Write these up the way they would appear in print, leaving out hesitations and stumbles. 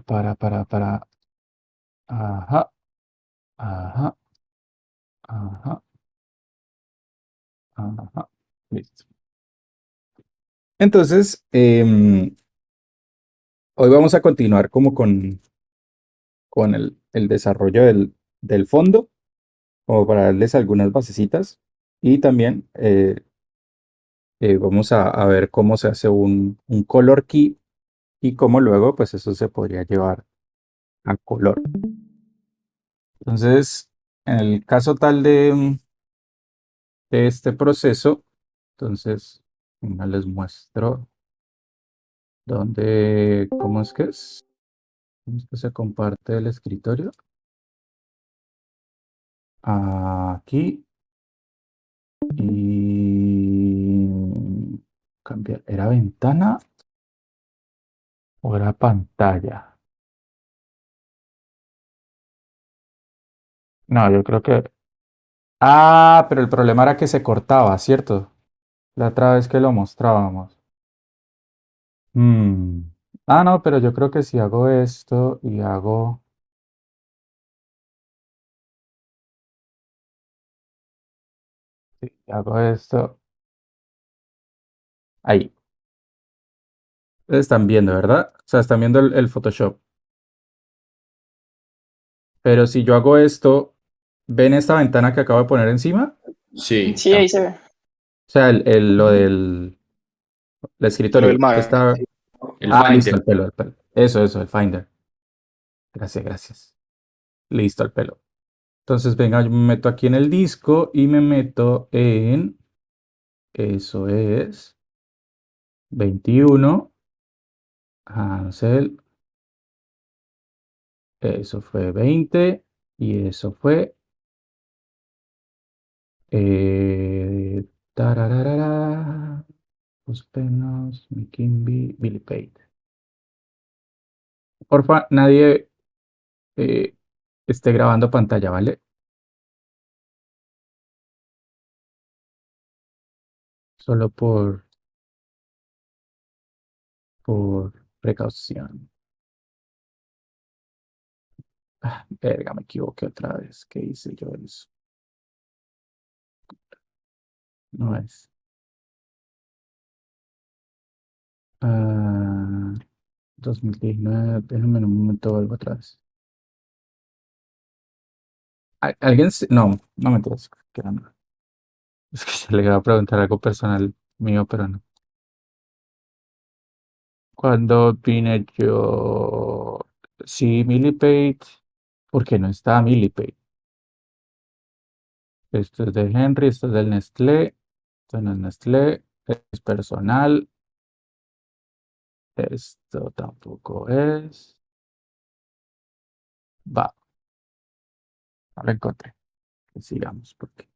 Para. Ajá, ajá, ajá, ajá. Listo. Entonces, hoy vamos a continuar como con el desarrollo del fondo, como para darles algunas basecitas. Y también vamos a ver cómo se hace un color key y cómo luego, pues eso se podría llevar a color. Entonces, en el caso tal de este proceso, entonces, venga, les muestro dónde, cómo es que se comparte el escritorio. Aquí y cambiar, ¿era ventana o era pantalla? No, yo creo que... Ah, pero el problema era que se cortaba, ¿cierto? La otra vez que lo mostrábamos. Mm. Ah, no, pero yo creo que si hago esto y hago esto, ahí. Están viendo, ¿verdad? O sea, están viendo el Photoshop. Pero si yo hago esto, ¿ven esta ventana que acabo de poner encima? Sí, Sí, ahí se ve. O sea, lo del el Lo del escritorio. Mac. Está... el Ah, listo, Finder. el pelo, el pelo. Eso, el Finder. Gracias, gracias. Listo, el pelo. Entonces, venga, yo me meto aquí en el disco y me meto en... Eso es 21. Hansel. Eso fue 20. Y eso fue... Eh, tarararara, los penos, Mikimbi, Billy Pate. Porfa, nadie eh, esté grabando pantalla, ¿vale? Solo por precaución. Ah, verga, me equivoqué otra vez. ¿Qué hice yo eso? No es. Ah, 2019, déjame en un momento vuelvo atrás. ¿Alguien? No, no me interesa. Es que se le iba a preguntar algo personal mío, pero no. Cuando vine yo, sí, Millipede, ¿por qué no está Millipede? Esto es de Henry, esto es del Nestlé, esto no es Nestlé, es personal, esto tampoco es. Va, no lo encontré. Sigamos, porque.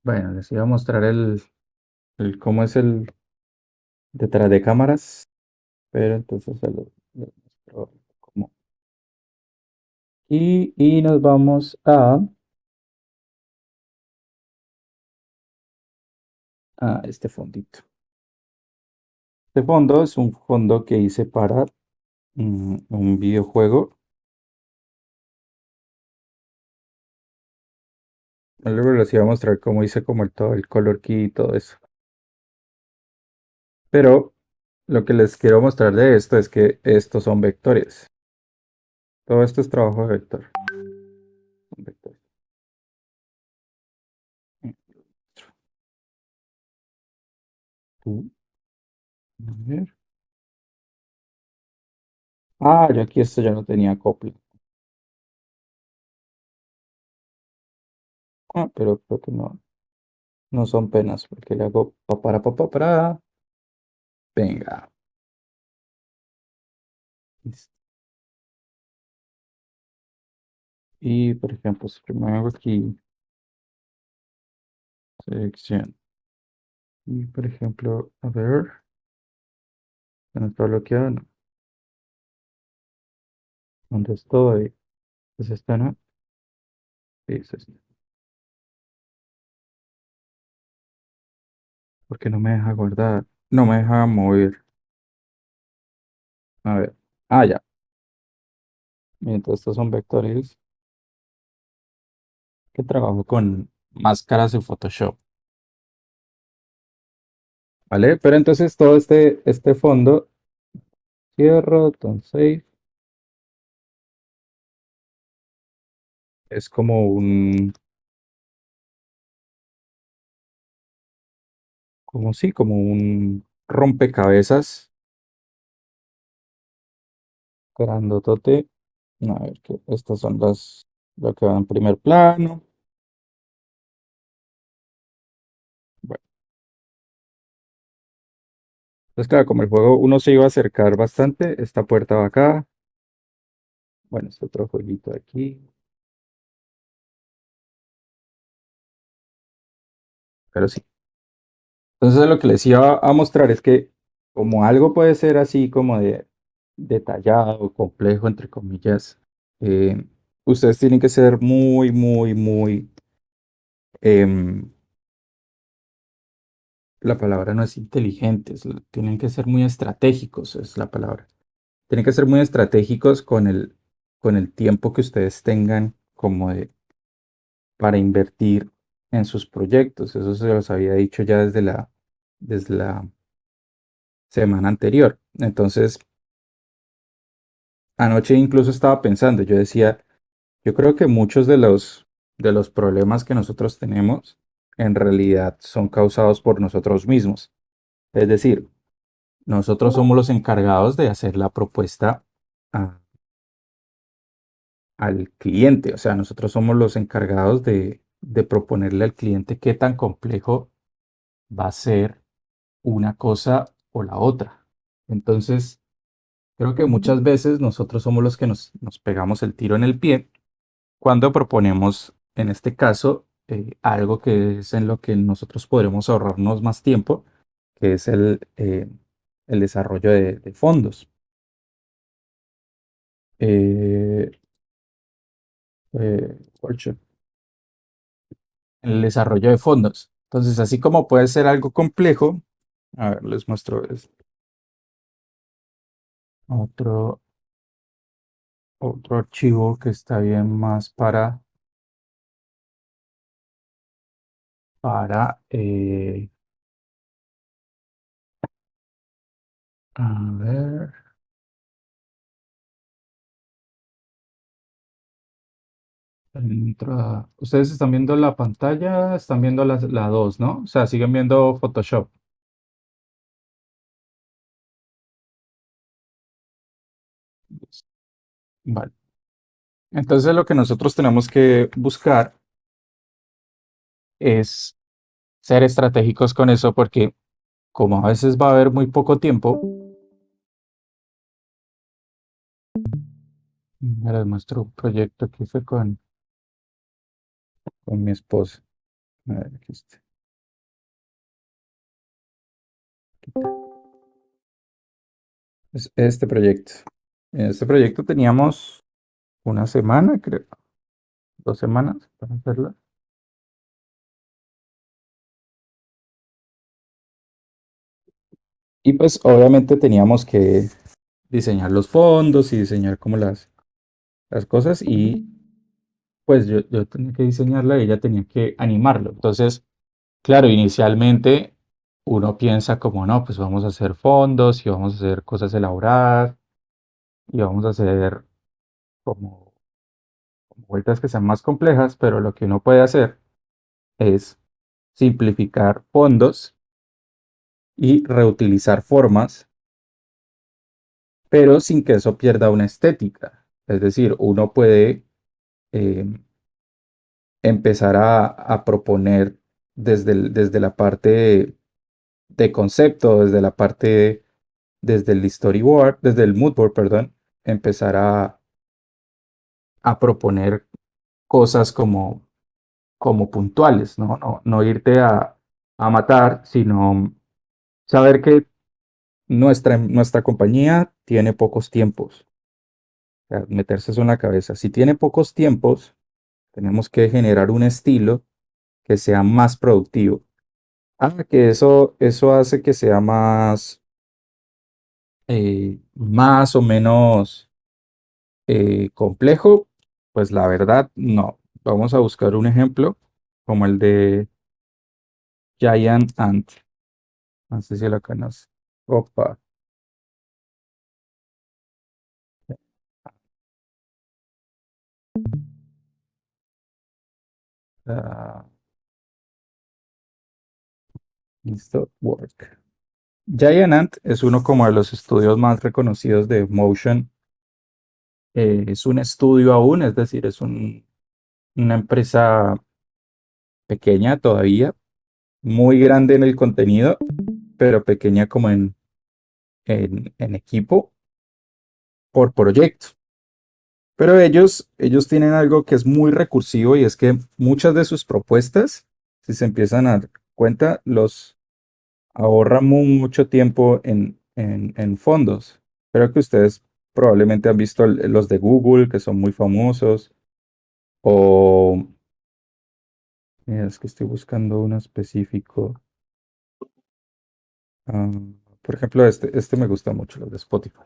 Bueno, les iba a mostrar cómo es el detrás de cámaras, pero entonces lo muestro como. Y nos vamos a este fondito. Este fondo es un fondo que hice para un videojuego. Luego les iba a mostrar cómo hice como todo el color key y todo eso. Pero lo que les quiero mostrar de esto es que estos son vectores. Todo esto es trabajo de vector. Son vectores. Tú, a ver. Ah, yo aquí esto ya no tenía copia. Ah, pero creo que no, no son penas porque le hago para. Venga. Listo. Y por ejemplo, si me hago aquí selección. Y por ejemplo, a ver, no está bloqueado, no. ¿Dónde estoy? ¿Es esta, no? Sí, es esta. ¿Por qué no me deja guardar? No me deja mover. A ver. Ah, ya. Mientras estos son vectores que trabajo con máscaras en Photoshop. ¿Vale? Pero entonces todo este fondo cierro, entonces es como como sí, como un rompecabezas grandotote. A ver, que estas son lo que va en primer plano. Bueno, entonces claro, como el juego uno se iba a acercar bastante, esta puerta va acá. Bueno, este otro jueguito aquí. Pero sí. Entonces lo que les iba a mostrar es que como algo puede ser así como de detallado, complejo, entre comillas, eh, ustedes tienen que ser muy, em, la palabra no es inteligentes, tienen que ser muy estratégicos, es la palabra. Tienen que ser muy estratégicos con el tiempo que ustedes tengan como de, para invertir en sus proyectos. Eso se los había dicho ya desde la semana anterior. Entonces, anoche incluso estaba pensando, yo decía, yo creo que muchos de los problemas que nosotros tenemos en realidad son causados por nosotros mismos. Es decir, nosotros somos los encargados de hacer la propuesta a- al cliente. O sea, nosotros somos los encargados de proponerle al cliente qué tan complejo va a ser una cosa o la otra. Entonces, creo que muchas veces nosotros somos los que nos pegamos el tiro en el pie cuando proponemos, en este caso, algo que es en lo que nosotros podremos ahorrarnos más tiempo, que es el desarrollo de fondos. Eh, Fortune, el desarrollo de fondos. Entonces, así como puede ser algo complejo, a ver, les muestro otro, otro archivo que está bien más para, a ver, ustedes están viendo la pantalla, están viendo la 2, ¿no? O sea, siguen viendo Photoshop. Vale. Entonces, lo que nosotros tenemos que buscar es ser estratégicos con eso porque como a veces va a haber muy poco tiempo, les muestro un proyecto que hice con mi esposa. A ver, aquí está. Es este proyecto. En este proyecto teníamos una semana, creo, 2 semanas para hacerlo. Y pues obviamente teníamos que diseñar los fondos y diseñar como las cosas y pues yo tenía que diseñarla y ella tenía que animarlo. Entonces, claro, inicialmente uno piensa como, no, pues vamos a hacer fondos y vamos a hacer cosas elaboradas y vamos a hacer como, como vueltas que sean más complejas, pero lo que uno puede hacer es simplificar fondos y reutilizar formas, pero sin que eso pierda una estética. Es decir, uno puede eh, empezar a proponer desde la parte de concepto, desde el storyboard, desde el mood board, perdón, empezar a proponer cosas como puntuales, ¿no? No irte a matar, sino saber que nuestra compañía tiene pocos tiempos. O sea, meterse eso en la cabeza. Si tiene pocos tiempos, tenemos que generar un estilo que sea más productivo. Que eso hace que sea más o menos complejo. Pues la verdad, no. Vamos a buscar un ejemplo como el de Giant Ant. No sé si lo conoce. Opa. ah, Listo. Work. Giant Ant es uno como de los estudios más reconocidos de Motion. Es un estudio aún, es decir, una empresa pequeña todavía, muy grande en el contenido, pero pequeña como en equipo por proyecto. Pero ellos tienen algo que es muy recursivo y es que muchas de sus propuestas, si se empiezan a dar cuenta, los ahorran mucho tiempo en fondos. Creo que ustedes probablemente han visto los de Google, que son muy famosos, o mira, es que estoy buscando uno específico. ah, por ejemplo, este me gusta mucho, los de Spotify.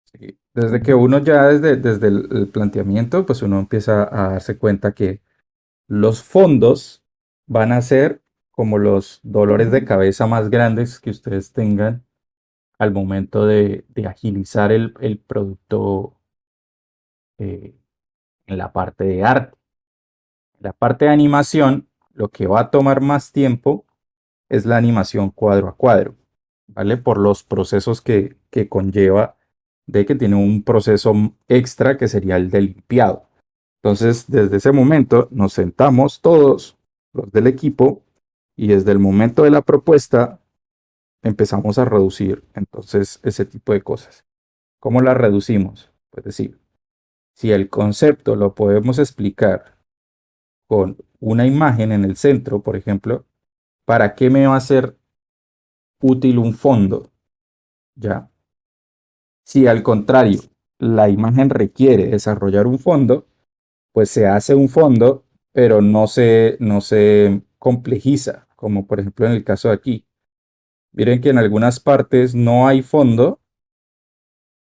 Sí, desde que uno ya desde el planteamiento, pues uno empieza a darse cuenta que los fondos van a ser como los dolores de cabeza más grandes que ustedes tengan al momento de agilizar el producto eh, en la parte de arte. En la parte de animación, lo que va a tomar más tiempo es la animación cuadro a cuadro, ¿vale? Por los procesos que conlleva de que tiene un proceso extra que sería el de limpiado. Entonces, desde ese momento nos sentamos todos los del equipo y desde el momento de la propuesta empezamos a reducir entonces ese tipo de cosas. ¿Cómo la reducimos? Es decir, si el concepto lo podemos explicar con una imagen en el centro, por ejemplo, ¿para qué me va a ser útil un fondo? ¿Ya? Si al contrario, la imagen requiere desarrollar un fondo, pues se hace un fondo, pero no se complejiza, como por ejemplo en el caso de aquí. Miren que en algunas partes no hay fondo,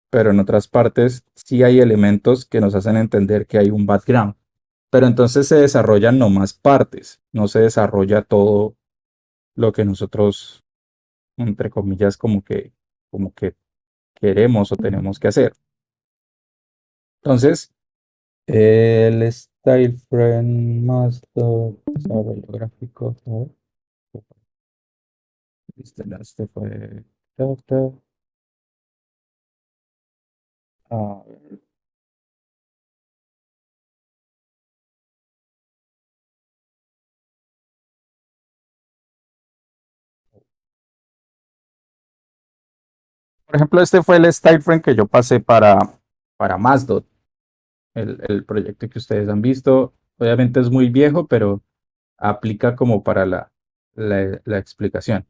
pero en otras partes sí hay elementos que nos hacen entender que hay un background. Pero entonces se desarrollan nomás partes, no se desarrolla todo lo que nosotros, entre comillas, como que queremos o tenemos que hacer. Entonces, el Style Frame Master, desarrollo gráfico, a ver, este fue, ta, ta, a ver. Por ejemplo, este fue el Style Frame que yo pasé para Masdot, el proyecto que ustedes han visto. Obviamente es muy viejo, pero aplica como para la explicación.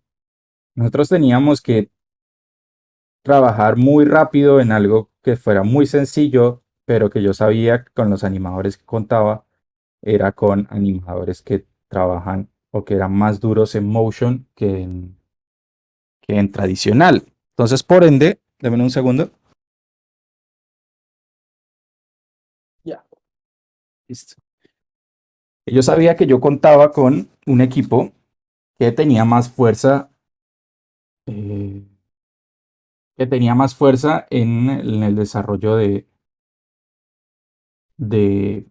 Nosotros teníamos que trabajar muy rápido en algo que fuera muy sencillo, pero que yo sabía que con los animadores que contaba era con animadores que trabajan o que eran más duros en motion que en tradicional. Entonces, por ende, denme un segundo. Ya, listo. Yo sabía que yo contaba con un equipo que tenía más fuerza, eh, en el desarrollo de, de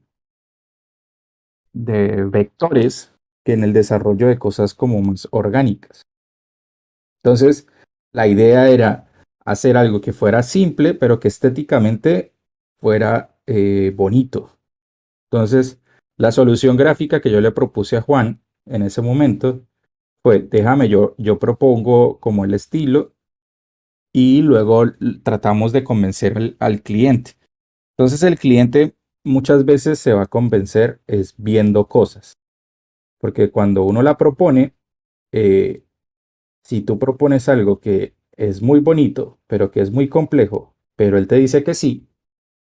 vectores que en el desarrollo de cosas como más orgánicas. Entonces, la idea era hacer algo que fuera simple, pero que estéticamente fuera bonito. Entonces, la solución gráfica que yo le propuse a Juan en ese momento fue, déjame, yo propongo como el estilo y luego tratamos de convencer al cliente. Entonces, el cliente muchas veces se va a convencer es viendo cosas, porque cuando uno la propone, eh, si tú propones algo que es muy bonito, pero que es muy complejo, pero él te dice que sí,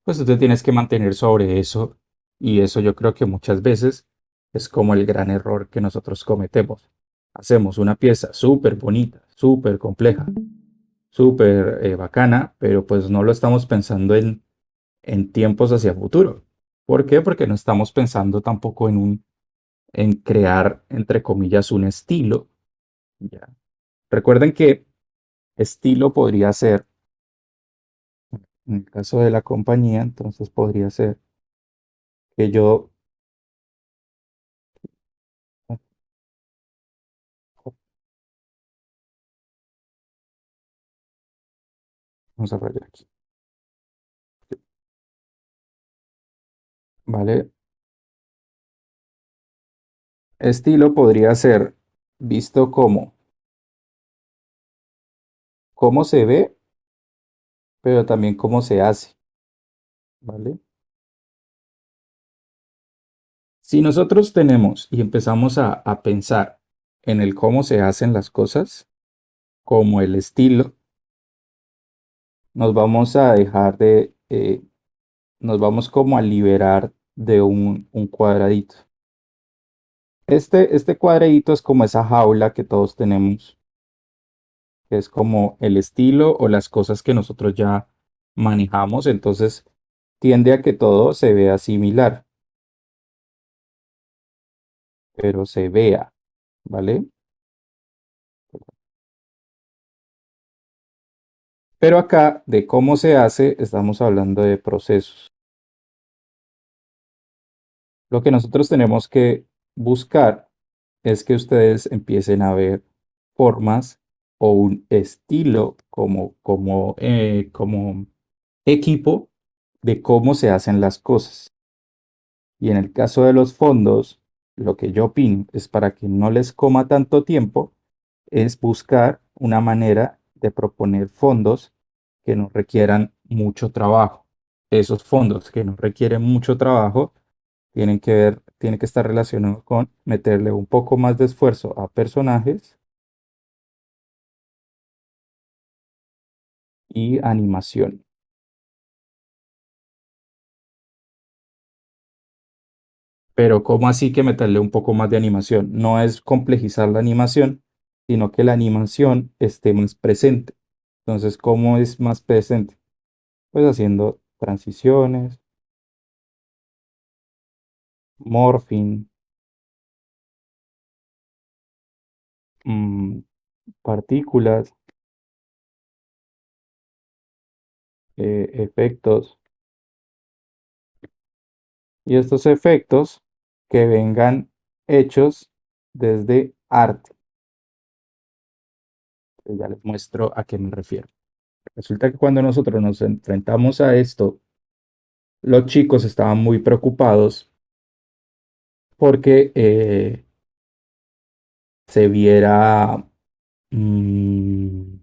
pues tú te tienes que mantener sobre eso Y eso yo creo que muchas veces es como el gran error que nosotros cometemos. Hacemos una pieza súper bonita, súper compleja, súper bacana, pero pues no lo estamos pensando en tiempos hacia futuro. ¿Por qué? Porque no estamos pensando tampoco en crear, entre comillas, un estilo. ¿Ya? Recuerden que estilo podría ser, en el caso de la compañía, entonces podría ser que yo, vamos a rayar aquí, ¿vale? Estilo podría ser visto como cómo se ve, pero también cómo se hace, ¿vale? Si nosotros tenemos y empezamos a pensar en el cómo se hacen las cosas, como el estilo, nos vamos a dejar nos vamos como a liberar de un cuadradito. Este cuadradito es como esa jaula que todos tenemos, que es como el estilo o las cosas que nosotros ya manejamos, entonces tiende a que todo se vea similar, pero se vea, ¿vale? Pero acá de cómo se hace, estamos hablando de procesos. Lo que nosotros tenemos que buscar es que ustedes empiecen a ver formas o un estilo como equipo de cómo se hacen las cosas. Y en el caso de los fondos, lo que yo opino es para que no les coma tanto tiempo, es buscar una manera de proponer fondos que no requieran mucho trabajo. Esos fondos que no requieren mucho trabajo tienen que estar relacionados con meterle un poco más de esfuerzo a personajes y animación. Pero ¿cómo así que meterle un poco más de animación? No es complejizar la animación, sino que la animación esté más presente. Entonces, ¿cómo es más presente? Pues haciendo transiciones, morphing, mm, partículas, efectos. Y estos efectos que vengan hechos desde arte. Ya les muestro a qué me refiero. Resulta que cuando nosotros nos enfrentamos a esto, los chicos estaban muy preocupados porque se viera, mm,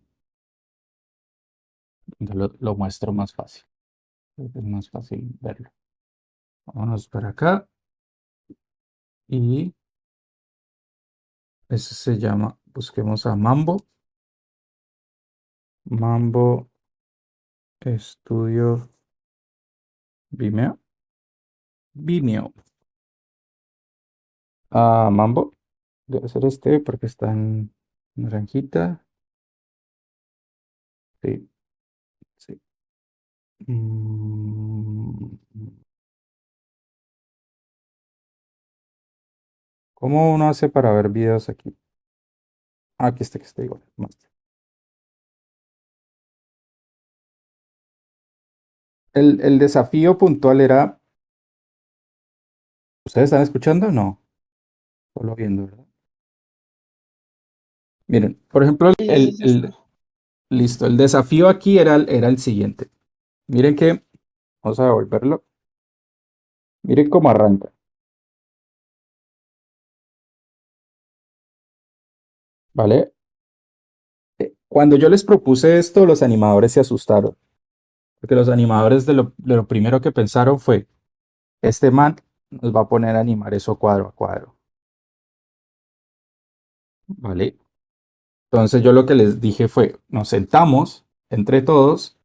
lo muestro más fácil, es más fácil verlo. Vámonos para acá y ese se llama, busquemos a Mambo, Mambo Studio Vimeo, Vimeo. Mambo, debe ser este porque está en naranjita. Sí, sí. Mm, ¿Cómo uno hace para ver videos aquí? Aquí está, que está igual. Master. El desafío puntual era, ¿ustedes están escuchando? No, solo viendo, ¿verdad? Miren, por ejemplo, listo, el desafío aquí era el siguiente. Miren que, vamos a devolverlo. Miren cómo arranca, ¿vale? Cuando yo les propuse esto, los animadores se asustaron, porque los animadores de lo primero que pensaron fue, este man nos va a poner a animar eso cuadro a cuadro, ¿vale? Entonces yo lo que les dije fue, nos sentamos entre todos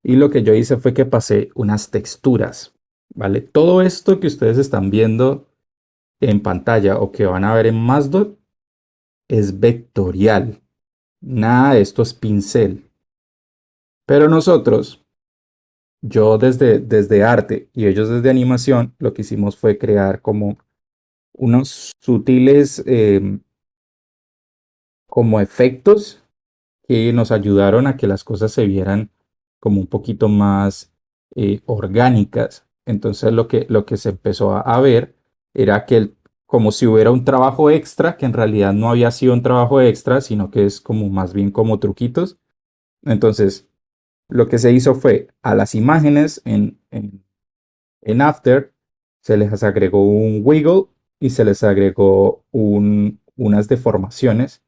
y lo que yo hice fue que pasé unas texturas. ¿vale? Todo esto que ustedes están viendo en pantalla o que van a ver en Masdot es vectorial. Nada de esto es pincel. Pero nosotros, yo desde arte y ellos desde animación, lo que hicimos fue crear como unos sutiles como efectos que nos ayudaron a que las cosas se vieran como un poquito más orgánicas. Entonces lo que se empezó a ver era que como si hubiera un trabajo extra, que en realidad no había sido un trabajo extra, sino que es como más bien como truquitos. Entonces, lo que se hizo fue a las imágenes en After, se les agregó un wiggle y se les agregó unas deformaciones,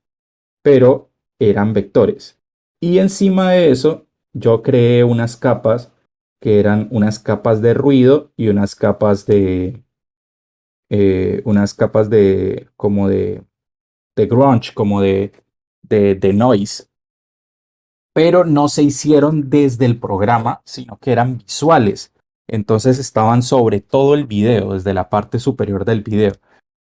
pero eran vectores. Y encima de eso, yo creé unas capas que eran unas capas de ruido y unas capas de como de grunge, como de noise, pero no se hicieron desde el programa, sino que eran visuales. Entonces estaban sobre todo el video, desde la parte superior del video.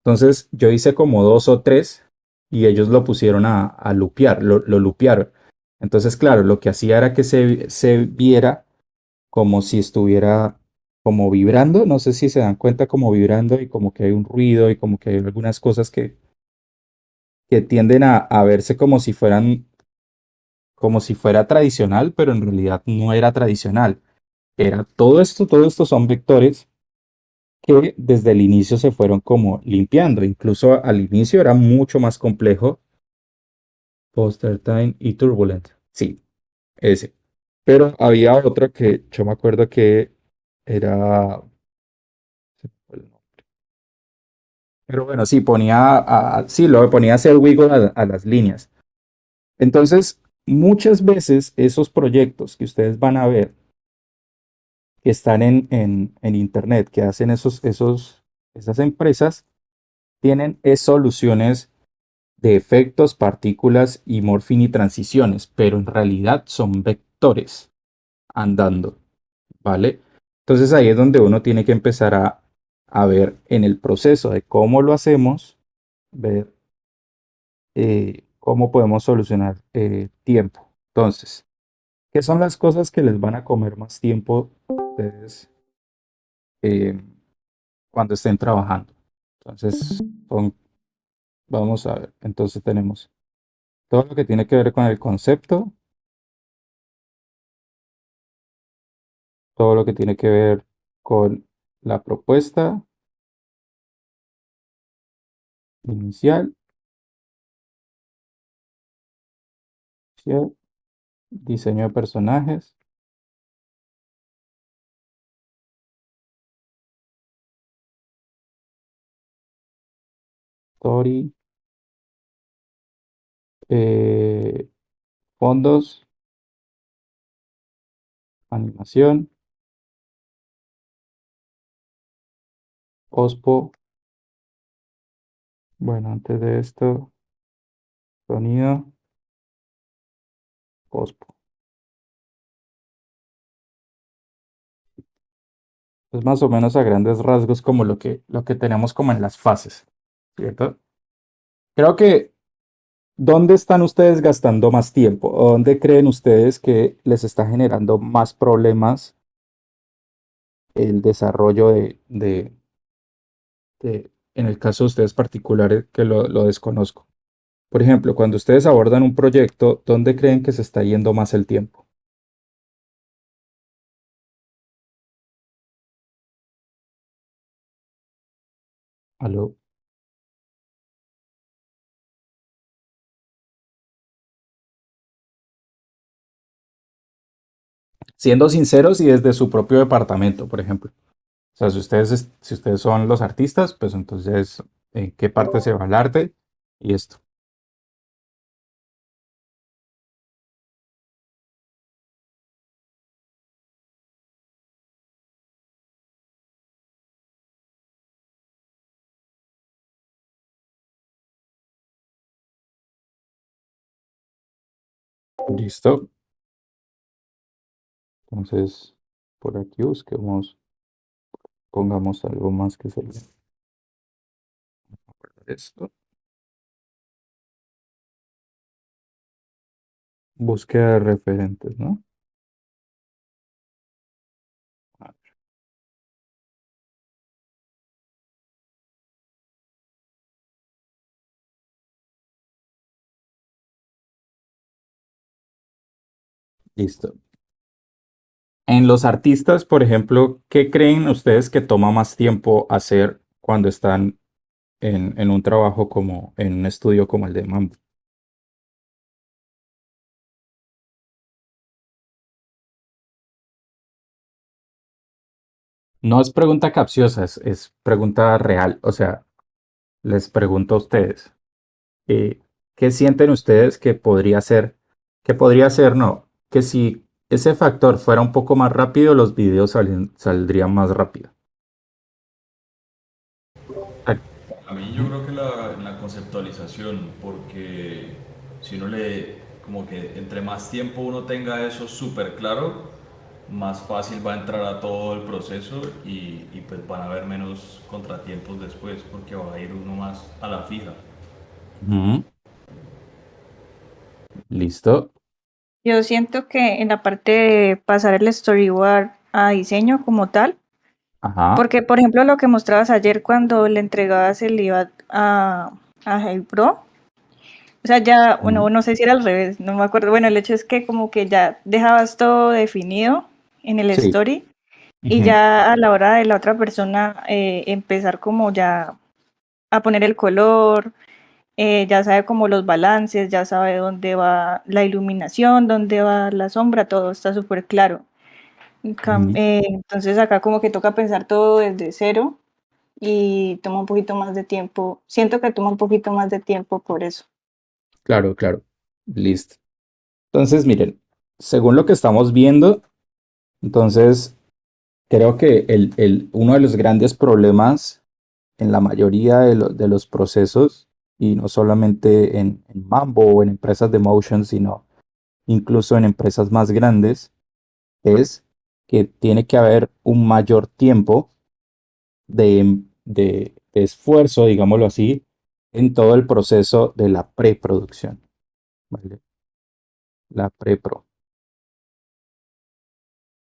Entonces yo hice como dos o tres y ellos lo pusieron a lupear, lo lupearon. Entonces, claro, lo que hacía era que se viera como si estuviera como vibrando. No sé si se dan cuenta como vibrando y como que hay un ruido y como que hay algunas cosas que tienden a verse como si fuera tradicional, pero en realidad no era tradicional. Era todo esto son vectores que desde el inicio se fueron como limpiando. Incluso al inicio era mucho más complejo. Poster Time y Turbulent. Sí, ese. Pero había otro que yo me acuerdo que era. Pero bueno, sí, sí, lo ponía a hacer wiggle a las líneas. Entonces, muchas veces esos proyectos que ustedes van a ver que están en internet, que hacen esas empresas, tienen soluciones de efectos, partículas y morphing y transiciones, pero en realidad son vectores andando, ¿vale? Entonces ahí es donde uno tiene que empezar a ver en el proceso de cómo lo hacemos, ver cómo podemos solucionar tiempo. Entonces, ¿qué son las cosas que les van a comer más tiempo a ustedes eh, cuando estén trabajando? Entonces, vamos a ver, entonces tenemos todo lo que tiene que ver con el concepto, todo lo que tiene que ver con la propuesta inicial, diseño de personajes, story, eh, fondos, animación, OSPO. Bueno, antes de esto, sonido, OSPO. Es más o menos a grandes rasgos como lo que tenemos como en las fases, ¿cierto? Creo que, ¿dónde están ustedes gastando más tiempo? ¿O dónde creen ustedes que les está generando más problemas el desarrollo en el caso de ustedes particulares, que lo desconozco? Por ejemplo, cuando ustedes abordan un proyecto, ¿dónde creen que se está yendo más el tiempo? ¿Aló? Siendo sinceros y desde su propio departamento, por ejemplo. O sea, si ustedes son los artistas, pues entonces, ¿en qué parte se va el arte? Y esto. Listo. Entonces, por aquí busquemos. Pongamos algo más que solo esto. Búsqueda de referentes, ¿no? Ah, listo. En los artistas, por ejemplo, ¿qué creen ustedes que toma más tiempo hacer cuando están en un trabajo como en un estudio como el de Mambo? No es pregunta capciosa, es pregunta real. O sea, les pregunto a ustedes, eh, ¿qué sienten ustedes que podría ser, no, que si ese factor fuera un poco más rápido, los videos saldrían más rápido? Ah, A mí yo ujú, creo que la conceptualización, porque si uno le, como que entre más tiempo uno tenga eso súper claro, más fácil va a entrar a todo el proceso y pues van a haber menos contratiempos después porque va a ir uno más a la fija. ujú, listo. Yo siento que en la parte de pasar el storyboard a diseño como tal, Ajá. porque por ejemplo lo que mostrabas ayer cuando le entregabas el IVA a Hey Pro, o sea, ya, bueno, Ujú, no sé si era al revés, no me acuerdo. Bueno, el hecho es que como que ya dejabas todo definido en el sí. story y Ujú, ya a la hora de la otra persona empezar como ya a poner el color, ya sabe como los balances, ya sabe dónde va la iluminación, dónde va la sombra, todo está súper claro. ujú. Entonces acá como que toca pensar todo desde cero y toma un poquito más de tiempo. Siento que toma un poquito más de tiempo por eso. Claro, claro. Listo. Entonces, miren, según lo que estamos viendo, entonces creo que uno de los grandes problemas en la mayoría de los procesos, y no solamente en Mambo o en empresas de motion, sino incluso en empresas más grandes, es que tiene que haber un mayor tiempo de esfuerzo, digámoslo así, en todo el proceso de la preproducción, ¿vale? La prepro.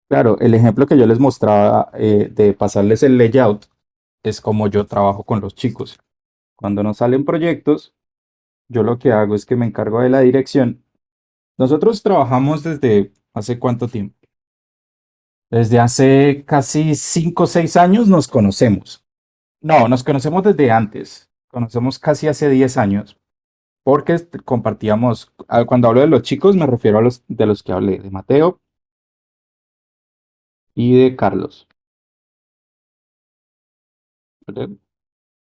Claro, el ejemplo que yo les mostraba de pasarles el layout es como yo trabajo con los chicos. Cuando nos salen proyectos, yo lo que hago es que me encargo de la dirección. Nosotros trabajamos desde hace cuánto tiempo. Desde hace casi 5 o 6 años nos conocemos. No, nos conocemos desde antes. Conocemos casi hace 10 años. Porque compartíamos, cuando hablo de los chicos me refiero a los de los que hablé, de Mateo y de Carlos. ¿Vale?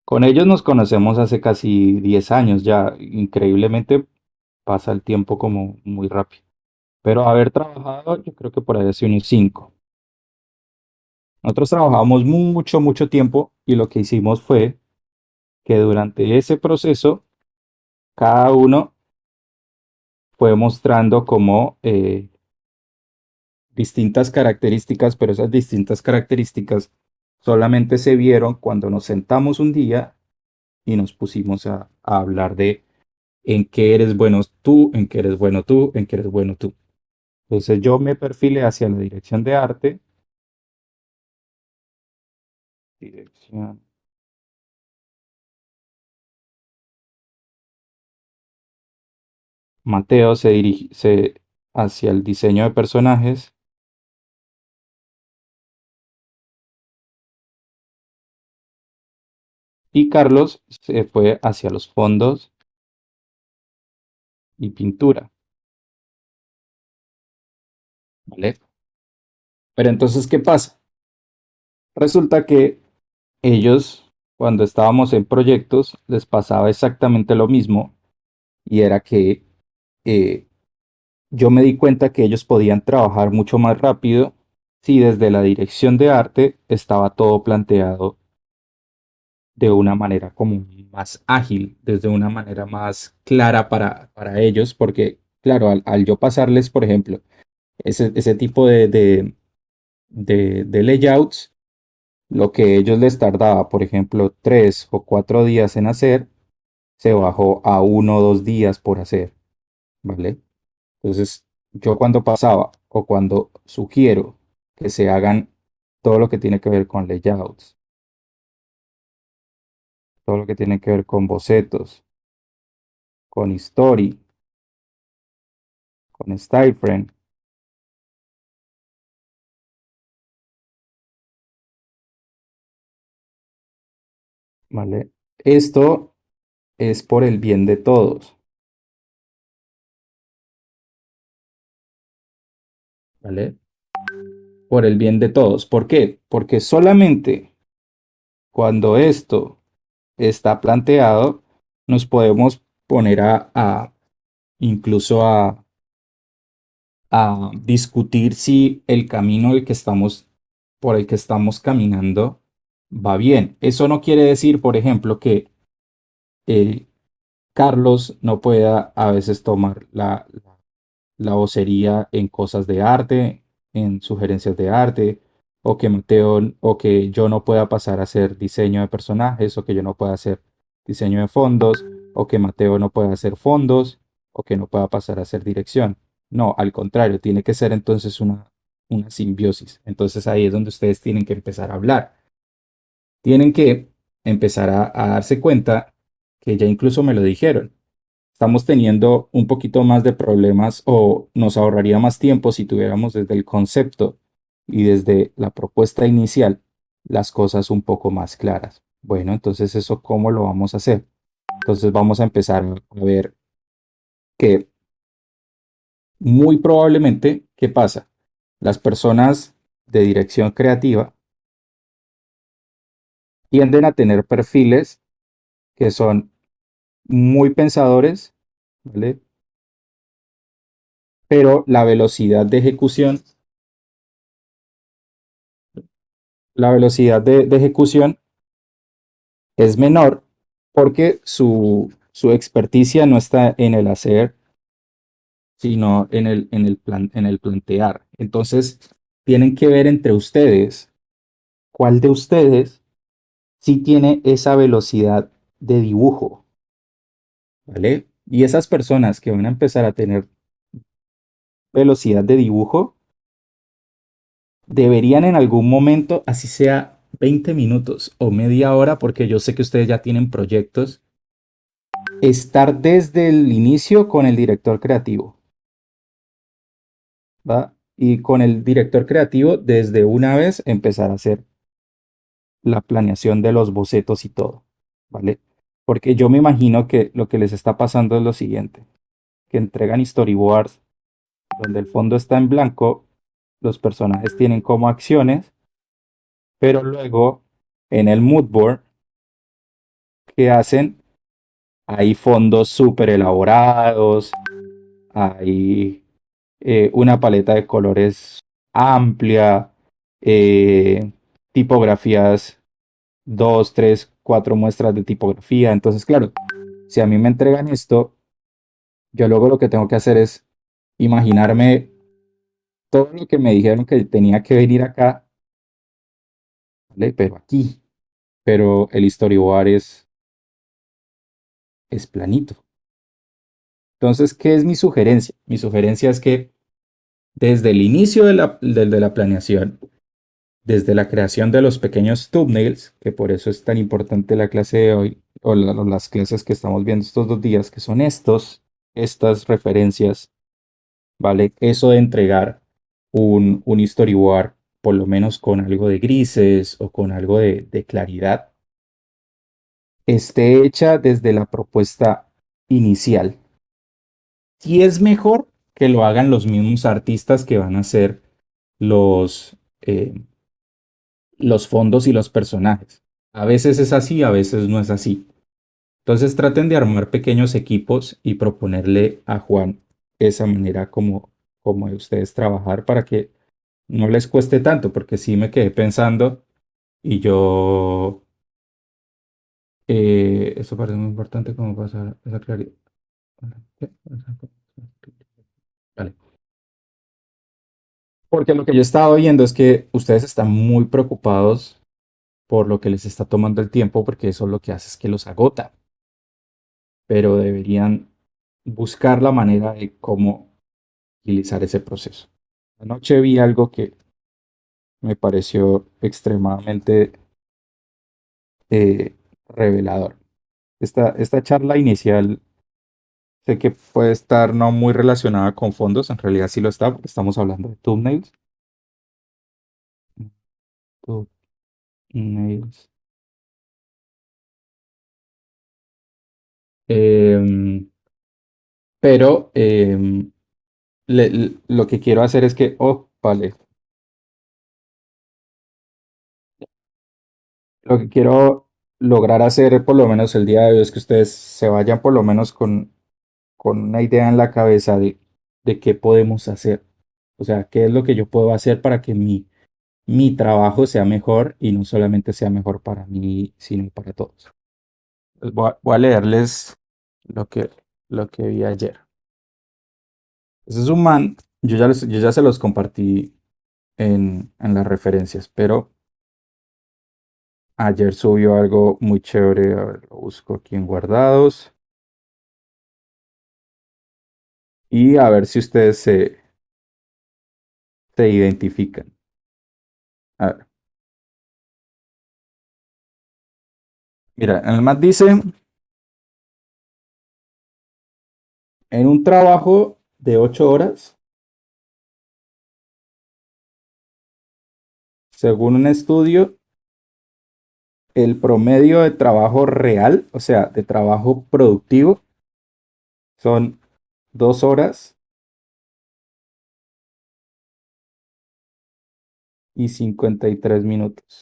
Con ellos nos conocemos hace casi 10 años ya. Increíblemente pasa el tiempo como muy rápido. Pero haber trabajado, yo creo que por ahí hace unos 5. Nosotros trabajamos mucho, mucho tiempo y lo que hicimos fue que durante ese proceso cada uno fue mostrando como distintas características, pero esas distintas características solamente se vieron cuando nos sentamos un día y nos pusimos a hablar de en qué eres bueno tú, en qué eres bueno tú, en qué eres bueno tú. Entonces yo me perfilé hacia la dirección de arte. Dirección. Mateo se dirige hacia el diseño de personajes y Carlos se fue hacia los fondos y pintura, ¿vale? Pero entonces, ¿qué pasa? Resulta que ellos, cuando estábamos en proyectos, les pasaba exactamente lo mismo y era que eh, yo me di cuenta que ellos podían trabajar mucho más rápido si desde la dirección de arte estaba todo planteado de una manera como más ágil, desde una manera más clara para ellos, porque claro, al yo pasarles, por ejemplo, ese tipo de layouts, lo que ellos les tardaba, por ejemplo, 3 o 4 días en hacer, se bajó a 1 o 2 días por hacer, ¿vale? Entonces, yo cuando pasaba o cuando sugiero que se hagan todo lo que tiene que ver con layouts, todo lo que tiene que ver con bocetos, con history, con style frame, ¿vale? Esto es por el bien de todos, ¿vale? Por el bien de todos. ¿Por qué? Porque solamente cuando esto está planteado, nos podemos poner incluso a discutir si el camino por el que estamos caminando va bien. Eso no quiere decir, por ejemplo, que eh, Carlos no pueda a veces tomar la vocería en cosas de arte, en sugerencias de arte, o que Mateo o que yo no pueda pasar a hacer diseño de personajes, o que yo no pueda hacer diseño de fondos, o que Mateo no pueda hacer fondos, o que no pueda pasar a hacer dirección. No, al contrario, tiene que ser entonces una simbiosis. Entonces ahí es donde ustedes tienen que empezar a hablar. Tienen que empezar a darse cuenta que ya incluso me lo dijeron, estamos teniendo un poquito más de problemas o nos ahorraría más tiempo si tuviéramos desde el concepto y desde la propuesta inicial las cosas un poco más claras. Bueno, entonces eso, ¿cómo lo vamos a hacer? Entonces vamos a empezar a ver que muy probablemente, ¿qué pasa? Las personas de dirección creativa tienden a tener perfiles que son muy pensadores, ¿vale? Pero la velocidad de ejecución es menor porque su experticia no está en el hacer, sino en el plantear. Entonces, tienen que ver entre ustedes cuál de ustedes sí tiene esa velocidad de dibujo, ¿vale? Y esas personas que van a empezar a tener velocidad de dibujo, deberían en algún momento, así sea 20 minutos o media hora, porque yo sé que ustedes ya tienen proyectos, estar desde el inicio con el director creativo, ¿va? Y con el director creativo desde una vez empezar a hacer la planeación de los bocetos y todo, ¿vale? Porque yo me imagino que lo que les está pasando es lo siguiente, que entregan storyboards donde el fondo está en blanco, los personajes tienen como acciones, pero luego en el mood board, ¿qué hacen? Hay fondos súper elaborados, hay una paleta de colores amplia, eh, tipografías, 2, 3, 4 muestras de tipografía. Entonces, claro, si a mí me entregan esto, yo luego lo que tengo que hacer es imaginarme todo lo que me dijeron que tenía que venir acá, ¿vale? Pero aquí, pero el storyboard es planito. Entonces, ¿qué es mi sugerencia? Mi sugerencia es que desde el inicio de la planeación, desde la creación de los pequeños thumbnails, que por eso es tan importante la clase de hoy, o las clases que estamos viendo estos 2 días, que son estas referencias, ¿vale? Eso de entregar un storyboard, por lo menos con algo de grises o con algo de claridad, esté hecha desde la propuesta inicial. Y es mejor que lo hagan los mismos artistas que van a hacer los, eh, los fondos y los personajes. A veces es así, a veces no es así. Entonces traten de armar pequeños equipos y proponerle a Juan esa manera como de ustedes trabajar para que no les cueste tanto, porque sí me quedé pensando y eso parece muy importante como pasar esa claridad. Vale. Porque lo que yo estaba viendo es que ustedes están muy preocupados por lo que les está tomando el tiempo, porque eso lo que hace es que los agota. Pero deberían buscar la manera de cómo agilizar ese proceso. Anoche vi algo que me pareció extremadamente revelador. Esta charla inicial sé que puede estar no muy relacionada con fondos, en realidad sí lo está, porque estamos hablando de thumbnails. Thumbnails. Em, pero lo que quiero hacer es que, oh, vale, lo que quiero lograr hacer por lo menos el día de hoy es que ustedes se vayan por lo menos con una idea en la cabeza de qué podemos hacer. O sea, qué es lo que yo puedo hacer para que mi trabajo sea mejor y no solamente sea mejor para mí, sino para todos. Pues voy a leerles lo que, lo que vi ayer. Ese es un man, yo ya se los compartí en las referencias, pero ayer subió algo muy chévere. A ver, lo busco aquí en guardados. Y a ver si ustedes se identifican. A ver, mira, el man dice, en un trabajo de 8 horas, según un estudio, el promedio de trabajo real, o sea, de trabajo productivo, son 2 horas y 53 minutos.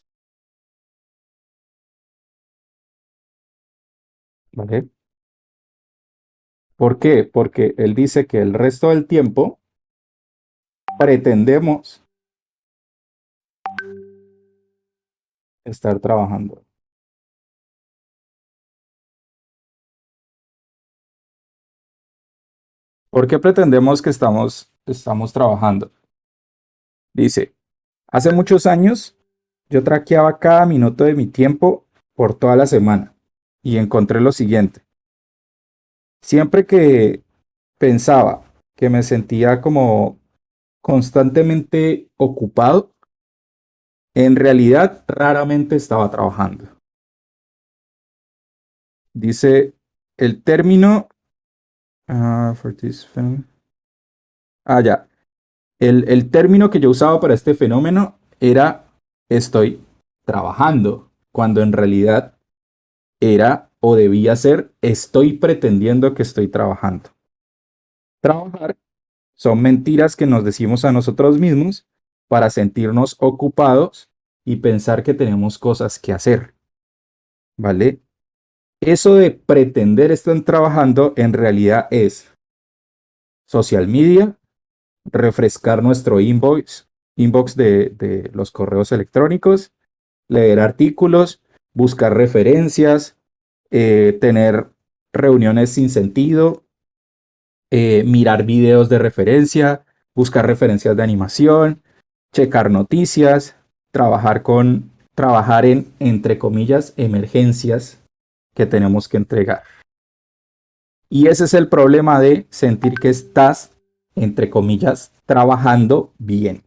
¿Vale? ¿Por qué? Porque él dice que el resto del tiempo pretendemos estar trabajando. ¿Por qué pretendemos que estamos trabajando? Dice, hace muchos años yo traqueaba cada minuto de mi tiempo por toda la semana y encontré lo siguiente. Siempre que pensaba que me sentía como constantemente ocupado, en realidad raramente estaba trabajando. Dice el término... for this ya. El término que yo usaba para este fenómeno era estoy trabajando, cuando en realidad era o debía ser estoy pretendiendo que estoy trabajando. Trabajar son mentiras que nos decimos a nosotros mismos para sentirnos ocupados y pensar que tenemos cosas que hacer. ¿Vale? Eso de pretender estar trabajando en realidad es social media, refrescar nuestro inbox de los correos electrónicos, leer artículos, buscar referencias, tener reuniones sin sentido, mirar videos de referencia, buscar referencias de animación, checar noticias, trabajar en, entre comillas, emergencias que tenemos que entregar. Y ese es el problema de sentir que estás, entre comillas, trabajando bien.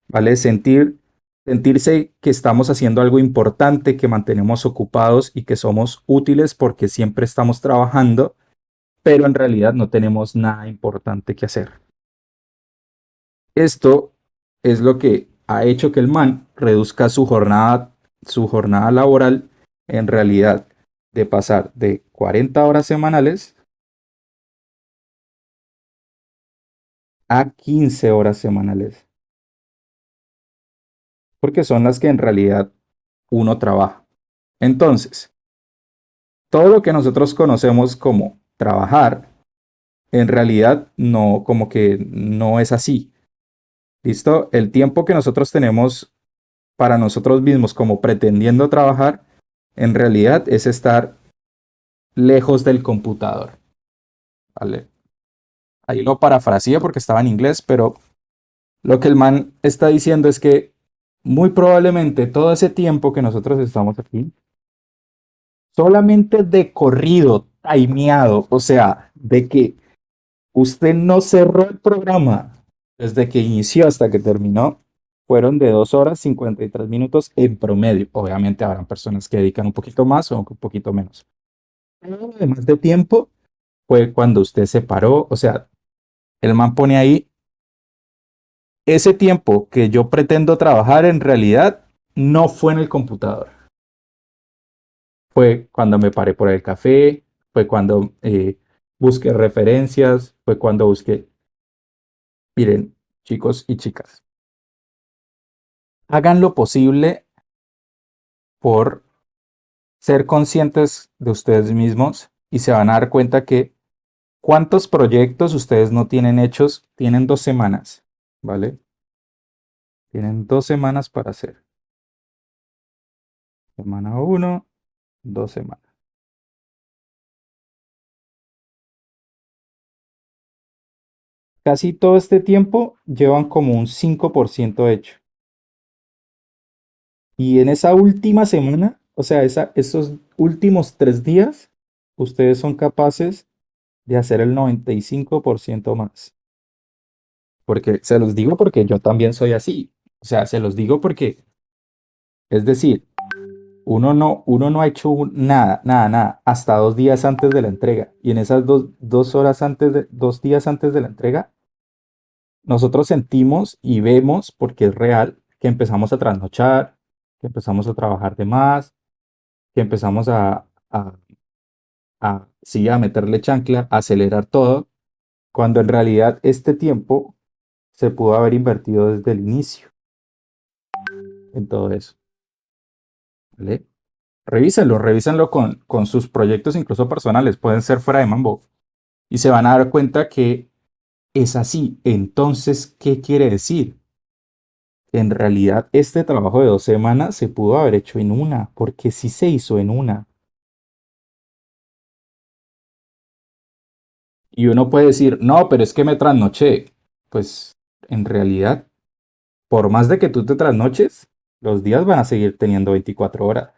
¿Vale? Sentirse que estamos haciendo algo importante, que mantenemos ocupados y que somos útiles porque siempre estamos trabajando, pero en realidad no tenemos nada importante que hacer. Esto es lo que ha hecho que el man reduzca su jornada laboral en realidad de pasar de 40 horas semanales a 15 horas semanales, porque son las que en realidad uno trabaja. Entonces, todo lo que nosotros conocemos como trabajar, en realidad no, como que no es así. ¿Listo? El tiempo que nosotros tenemos para nosotros mismos como pretendiendo trabajar, en realidad es estar lejos del computador. ¿Vale? Ahí lo parafraseé porque estaba en inglés, pero lo que el man está diciendo es que muy probablemente todo ese tiempo que nosotros estamos aquí, solamente de corrido, timeado, o sea, de que usted no cerró el programa desde que inició hasta que terminó, fueron de 2 horas 53 minutos en promedio. Obviamente habrán personas que dedican un poquito más o un poquito menos. Todo lo demás de tiempo fue cuando usted se paró, o sea, el man pone ahí ese tiempo que yo pretendo trabajar en realidad no fue en el computador. Fue cuando me paré por el café, fue cuando busqué referencias, fue cuando busqué. Miren, chicos y chicas, hagan lo posible por ser conscientes de ustedes mismos y se van a dar cuenta que cuántos proyectos ustedes no tienen hechos, tienen 2 semanas, ¿vale? Tienen 2 semanas para hacer. Semana uno, 2 semanas. Casi todo este tiempo llevan como un 5% hecho. Y en esa última semana, o sea, esos últimos 3 días, ustedes son capaces de hacer el 95% más. Porque se los digo porque yo también soy así. O sea, se los digo porque, es decir, uno no ha hecho nada, nada, nada, hasta 2 días antes de la entrega. Y en esas 2 horas antes 2 días antes de la entrega, nosotros sentimos y vemos, porque es real, que empezamos a trasnochar, que empezamos a trabajar de más, que empezamos sí, a meterle chancla, a acelerar todo, cuando en realidad este tiempo se pudo haber invertido desde el inicio en todo eso, ¿vale? Revísenlo con sus proyectos, incluso personales, pueden ser fuera de Mambo, y se van a dar cuenta que es así. Entonces, ¿qué quiere decir? En realidad, este trabajo de 2 semanas se pudo haber hecho en una, porque sí se hizo en una. Y uno puede decir, no, pero es que me trasnoché. Pues en realidad, por más de que tú te trasnoches, los días van a seguir teniendo 24 horas.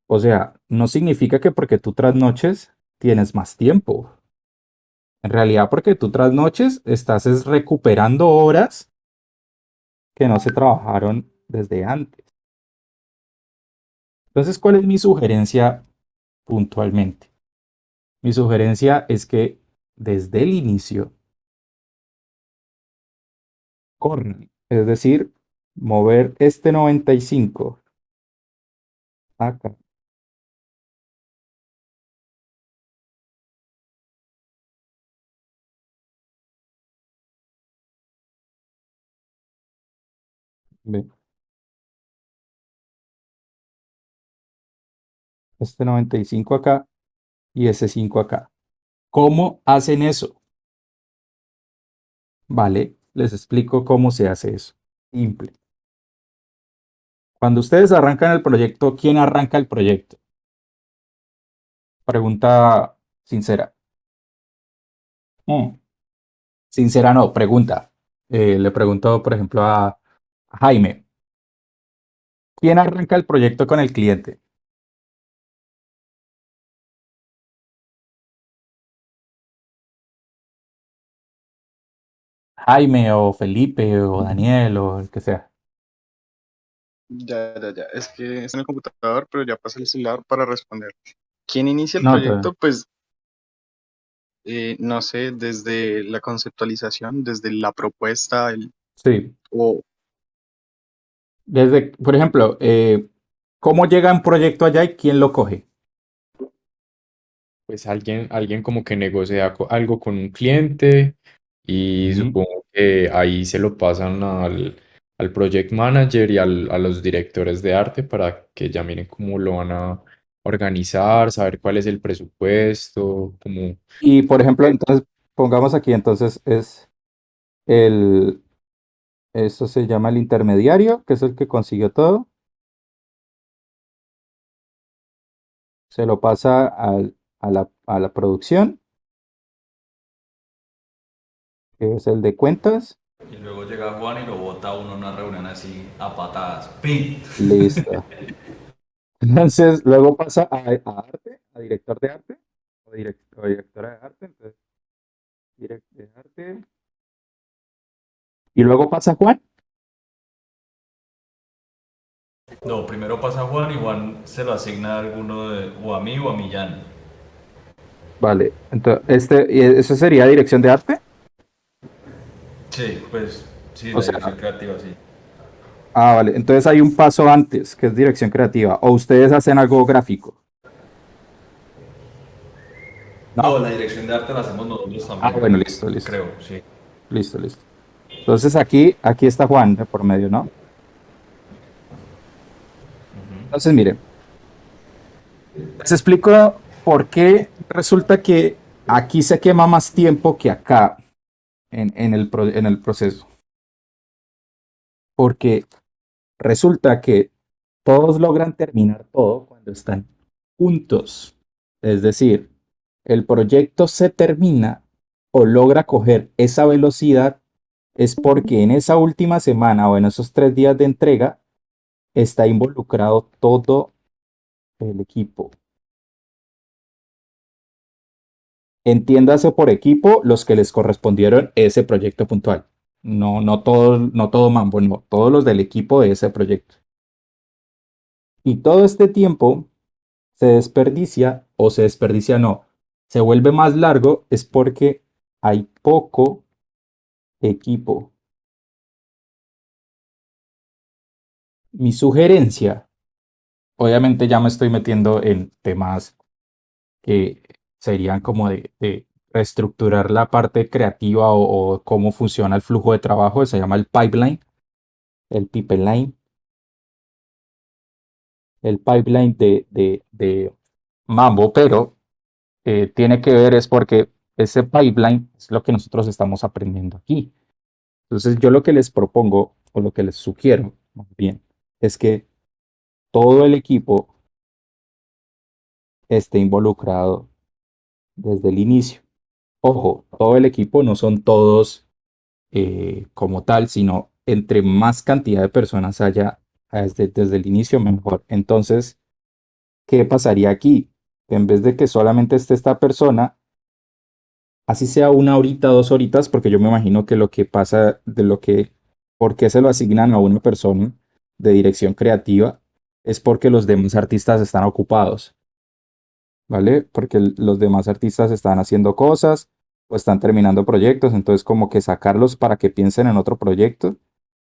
O sea, no significa que porque tú trasnoches tienes más tiempo. En realidad, porque tú trasnoches estás es recuperando horas que no se trabajaron desde antes. Entonces, ¿cuál es mi sugerencia puntualmente? Mi sugerencia es que desde el inicio corran, es decir, mover este 95 acá. Ve, este 95 acá y ese 5 acá. ¿Cómo hacen eso? Vale, les explico cómo se hace eso. Simple. Cuando ustedes arrancan el proyecto, ¿quién arranca el proyecto? Pregunta sincera. Mm, Sincera no, pregunta. Le pregunto, por ejemplo, a Jaime. ¿Quién arranca el proyecto con el cliente? Jaime o Felipe o Daniel o el que sea. Ya. Es que está en el computador, pero ya pasa el celular para responder. ¿Quién inicia el No, proyecto? Pues no sé, desde la conceptualización, desde la propuesta, sí. o Desde, por ejemplo, ¿cómo llega un proyecto allá y quién lo coge? Pues alguien como que negocia algo con un cliente y Ujú. supongo que ahí se lo pasan al project manager y a los directores de arte para que ya miren cómo lo van a organizar, saber cuál es el presupuesto, como Y por ejemplo, entonces, pongamos aquí, entonces es el, eso se llama el intermediario, que es el que consiguió todo. Se lo pasa a la producción, que es el de cuentas. Y luego llega Juan y lo bota a uno en una reunión así a patadas. ¡Pin! Listo. Entonces, luego pasa a arte, a director de arte o directora de arte. Entonces, director de arte. Y luego pasa Juan. No, primero pasa Juan y Juan se lo asigna a alguno de, o a mí o a Millán. Vale. Entonces, ¿y eso sería dirección de arte? Sí, pues sí, O la sea, dirección creativa, sí. vale. Entonces hay un paso antes, que es dirección creativa. O ustedes hacen algo gráfico. No, ¿No? la dirección de arte la hacemos nosotros Ah, también, bueno, listo, listo. creo, sí. Listo, listo. Entonces aquí está Juan de por medio, ¿no? Entonces, miren, les explico por qué resulta que aquí se quema más tiempo que acá en el proceso. Porque resulta que todos logran terminar todo cuando están juntos. Es decir, el proyecto se termina o logra coger esa velocidad es porque en esa última semana o en esos 3 días de entrega está involucrado todo el equipo. Entiéndase por equipo los que les correspondieron ese proyecto puntual. No, no todo Mambo, no, todos los del equipo de ese proyecto. Y todo este tiempo se desperdicia o se desperdicia no, se vuelve más largo es porque hay poco equipo. Mi sugerencia, obviamente ya me estoy metiendo en temas que serían como de reestructurar la parte creativa o cómo funciona el flujo de trabajo, se llama el pipeline, el pipeline de Mambo, pero tiene que ver es porque ese pipeline es lo que nosotros estamos aprendiendo aquí. Entonces yo lo que les propongo o lo que les sugiero, más bien, es que todo el equipo esté involucrado desde el inicio. Ojo, todo el equipo no son todos como tal, sino entre más cantidad de personas haya desde el inicio, mejor. Entonces, ¿qué pasaría aquí? En vez de que solamente esté esta persona, así sea 1 horita, 2 horitas, porque yo me imagino que lo que pasa, por qué se lo asignan a una persona de dirección creativa, es porque los demás artistas están ocupados, ¿vale? Porque los demás artistas están haciendo cosas o están terminando proyectos, entonces como que sacarlos para que piensen en otro proyecto,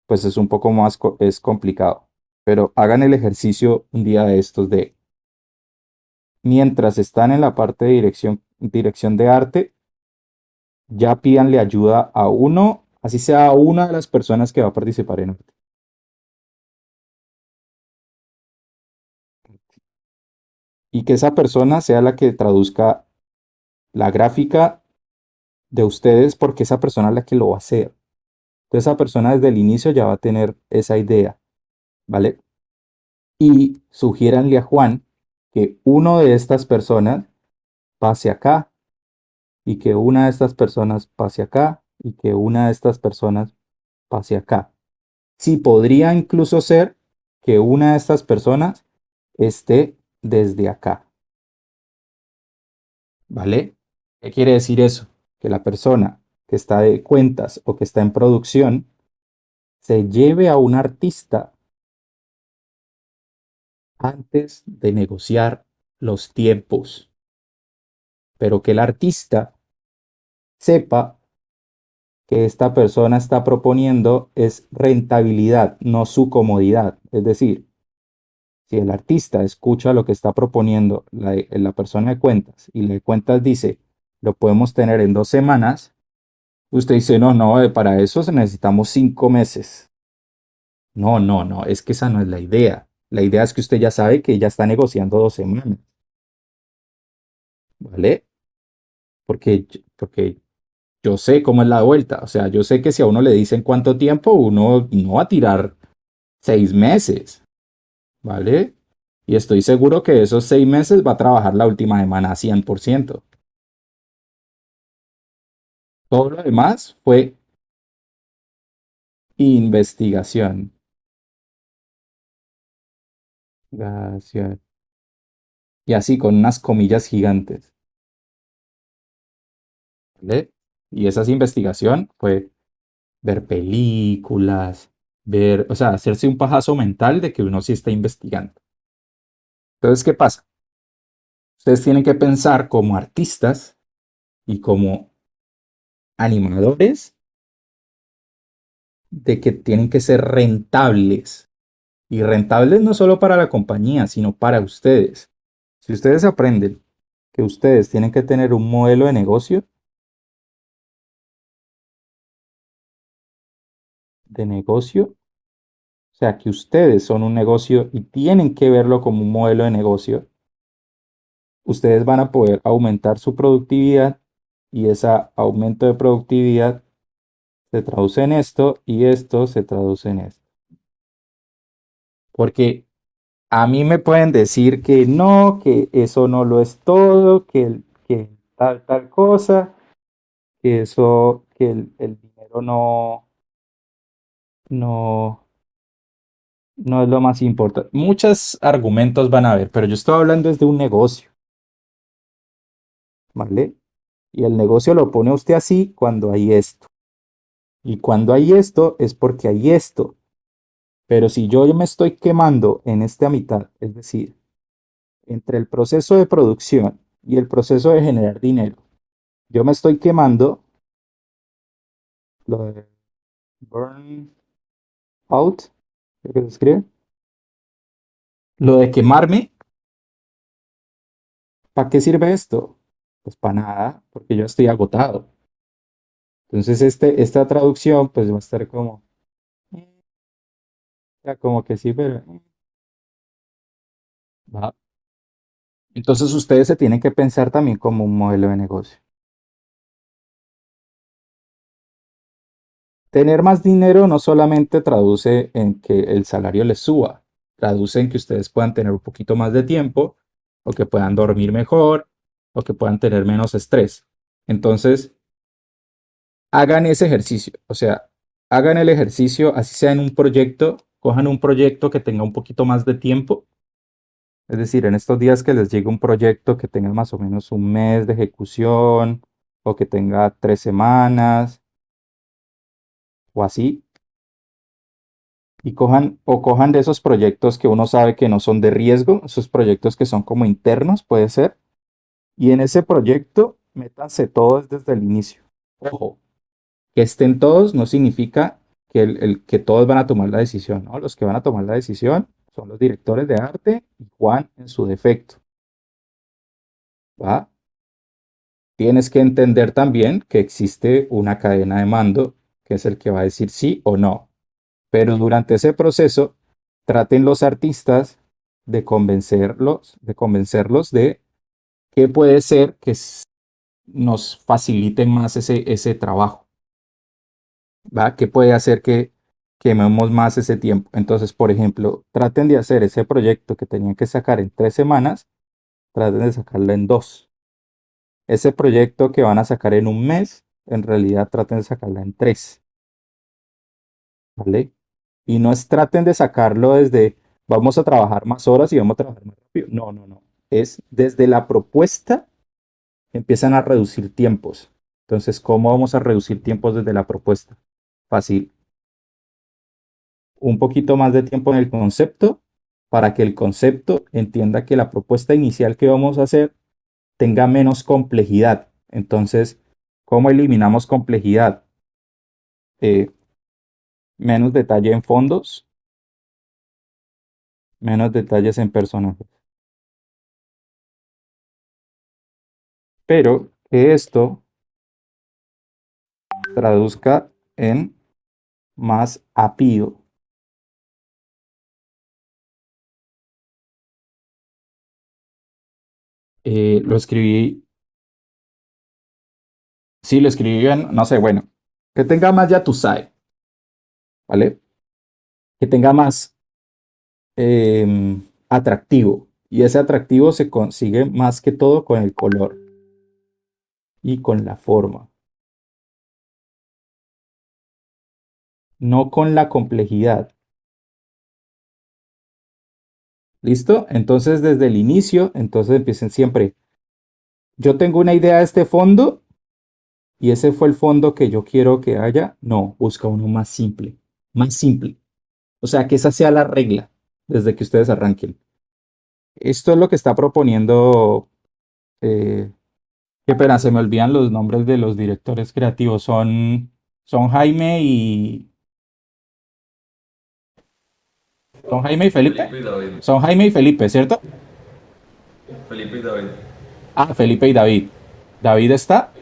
pues es un poco más, es complicado. Pero hagan el ejercicio un día de estos mientras están en la parte de dirección de arte, ya pídanle ayuda a uno, así sea a una de las personas que va a participar en arte. Y que esa persona sea la que traduzca la gráfica de ustedes, porque esa persona es la que lo va a hacer. Entonces esa persona desde el inicio ya va a tener esa idea, ¿vale? Y sugiéranle a Juan que uno de estas personas pase acá y que una de estas personas pase acá y que una de estas personas pase acá. Sí, podría incluso ser que una de estas personas esté desde acá, ¿vale? ¿Qué quiere decir eso? Que la persona que está de cuentas o que está en producción se lleve a un artista antes de negociar los tiempos, pero que el artista sepa que esta persona está proponiendo es rentabilidad, no su comodidad. Es decir, si el artista escucha lo que está proponiendo la persona de cuentas y la de cuentas dice, lo podemos tener en 2 semanas, usted dice, no, no, para eso necesitamos 5 meses. No, no, no, es que esa no es la idea. La idea es que usted ya sabe que ya está negociando 2 semanas, ¿vale? Porque yo sé cómo es la vuelta. O sea, yo sé que si a uno le dicen cuánto tiempo, uno no va a tirar 6 meses, ¿vale? Y estoy seguro que esos 6 meses va a trabajar la última semana a 100%. Todo lo demás fue investigación. Investigación. Y así con unas comillas gigantes. ¿Vale? Y esa investigación fue ver películas, ver, o sea, hacerse un pajazo mental de que uno sí está investigando. Entonces, ¿qué pasa? Ustedes tienen que pensar como artistas y como animadores de que tienen que ser rentables. Y rentables no solo para la compañía, sino para ustedes. Si ustedes aprenden que ustedes tienen que tener un modelo de negocio, o sea, que ustedes son un negocio y tienen que verlo como un modelo de negocio, ustedes van a poder aumentar su productividad y ese aumento de productividad se traduce en esto y esto se traduce en esto. Porque a mí me pueden decir que no, que eso no lo es todo, que tal cosa, que eso, que el dinero no, no es lo más importante. Muchos argumentos van a haber, pero yo estoy hablando desde un negocio, ¿vale? Y el negocio lo pone usted así cuando hay esto. Y cuando hay esto es porque hay esto. Pero si yo me estoy quemando en esta mitad, es decir, entre el proceso de producción y el proceso de generar dinero, yo me estoy quemando, lo de burn out, creo que se escribe, lo de quemarme, ¿para qué sirve esto? Pues para nada, porque yo estoy agotado. Entonces esta traducción pues va a estar como, ya como que sí, pero va. Entonces ustedes se tienen que pensar también como un modelo de negocio. Tener más dinero no solamente traduce en que el salario les suba, traduce en que ustedes puedan tener un poquito más de tiempo, o que puedan dormir mejor, o que puedan tener menos estrés. Entonces, hagan ese ejercicio, o sea, hagan el ejercicio, así sea en un proyecto, cojan un proyecto que tenga un poquito más de tiempo. Es decir, en estos días que les llegue un proyecto que tenga más o menos un mes de ejecución, o que tenga 3 semanas, o así, y cojan de esos proyectos que uno sabe que no son de riesgo, esos proyectos que son como internos, puede ser, y en ese proyecto métanse todos desde el inicio. Ojo, que estén todos no significa que, que todos van a tomar la decisión, ¿no? Los que van a tomar la decisión son los directores de arte y Juan en su defecto, ¿va? Tienes que entender también que existe una cadena de mando que es el que va a decir sí o no. Pero durante ese proceso, traten los artistas de convencerlos de qué puede ser que nos facilite más ese trabajo, ¿va? ¿Qué puede hacer que quememos más ese tiempo? Entonces, por ejemplo, traten de hacer ese proyecto que tenían que sacar en 3 semanas, traten de sacarlo en 2. Ese proyecto que van a sacar en un mes, en realidad traten de sacarlo en 3, ¿vale? Y no traten de sacarlo desde vamos a trabajar más horas y vamos a trabajar más rápido. No, no, no. Es desde la propuesta que empiezan a reducir tiempos. Entonces, ¿cómo vamos a reducir tiempos desde la propuesta? Fácil. Un poquito más de tiempo en el concepto para que el concepto entienda que la propuesta inicial que vamos a hacer tenga menos complejidad. Entonces, ¿cómo eliminamos complejidad? Eh, Menos detalle en fondos, menos detalles en personajes. Pero que esto traduzca en más apío. Lo escribí, sí, lo escribí bien, no sé, bueno, que tenga más Yatusai, ¿vale? Que tenga más atractivo. Y ese atractivo se consigue más que todo con el color y con la forma. no con la complejidad. ¿Listo? Entonces, desde el inicio, entonces empiecen siempre. Yo tengo una idea de este fondo y ese fue el fondo que yo quiero que haya. No, busca uno más simple. Más simple. O sea, que esa sea la regla desde que ustedes arranquen. Esto es lo que está proponiendo. Qué pena, se me olvidan los nombres de los directores creativos. Son Jaime y. ¿Son Jaime y Felipe? Felipe y David. Son Jaime y Felipe, ¿cierto? Felipe y David. Ah, Felipe y David. ¿David está?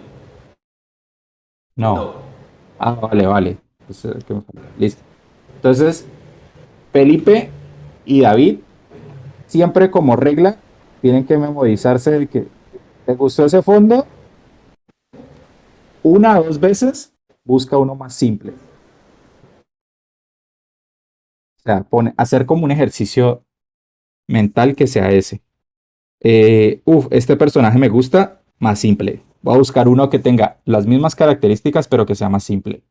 No. No. Ah, vale, vale. ¿Qué me falta? Listo. Entonces, Felipe y David, siempre como regla, tienen que memorizarse de que te gustó ese fondo, una o dos veces, busca uno más simple. O sea, hacer como un ejercicio mental que sea ese. Este personaje me gusta, más simple. Voy a buscar uno que tenga las mismas características, pero que sea más simple.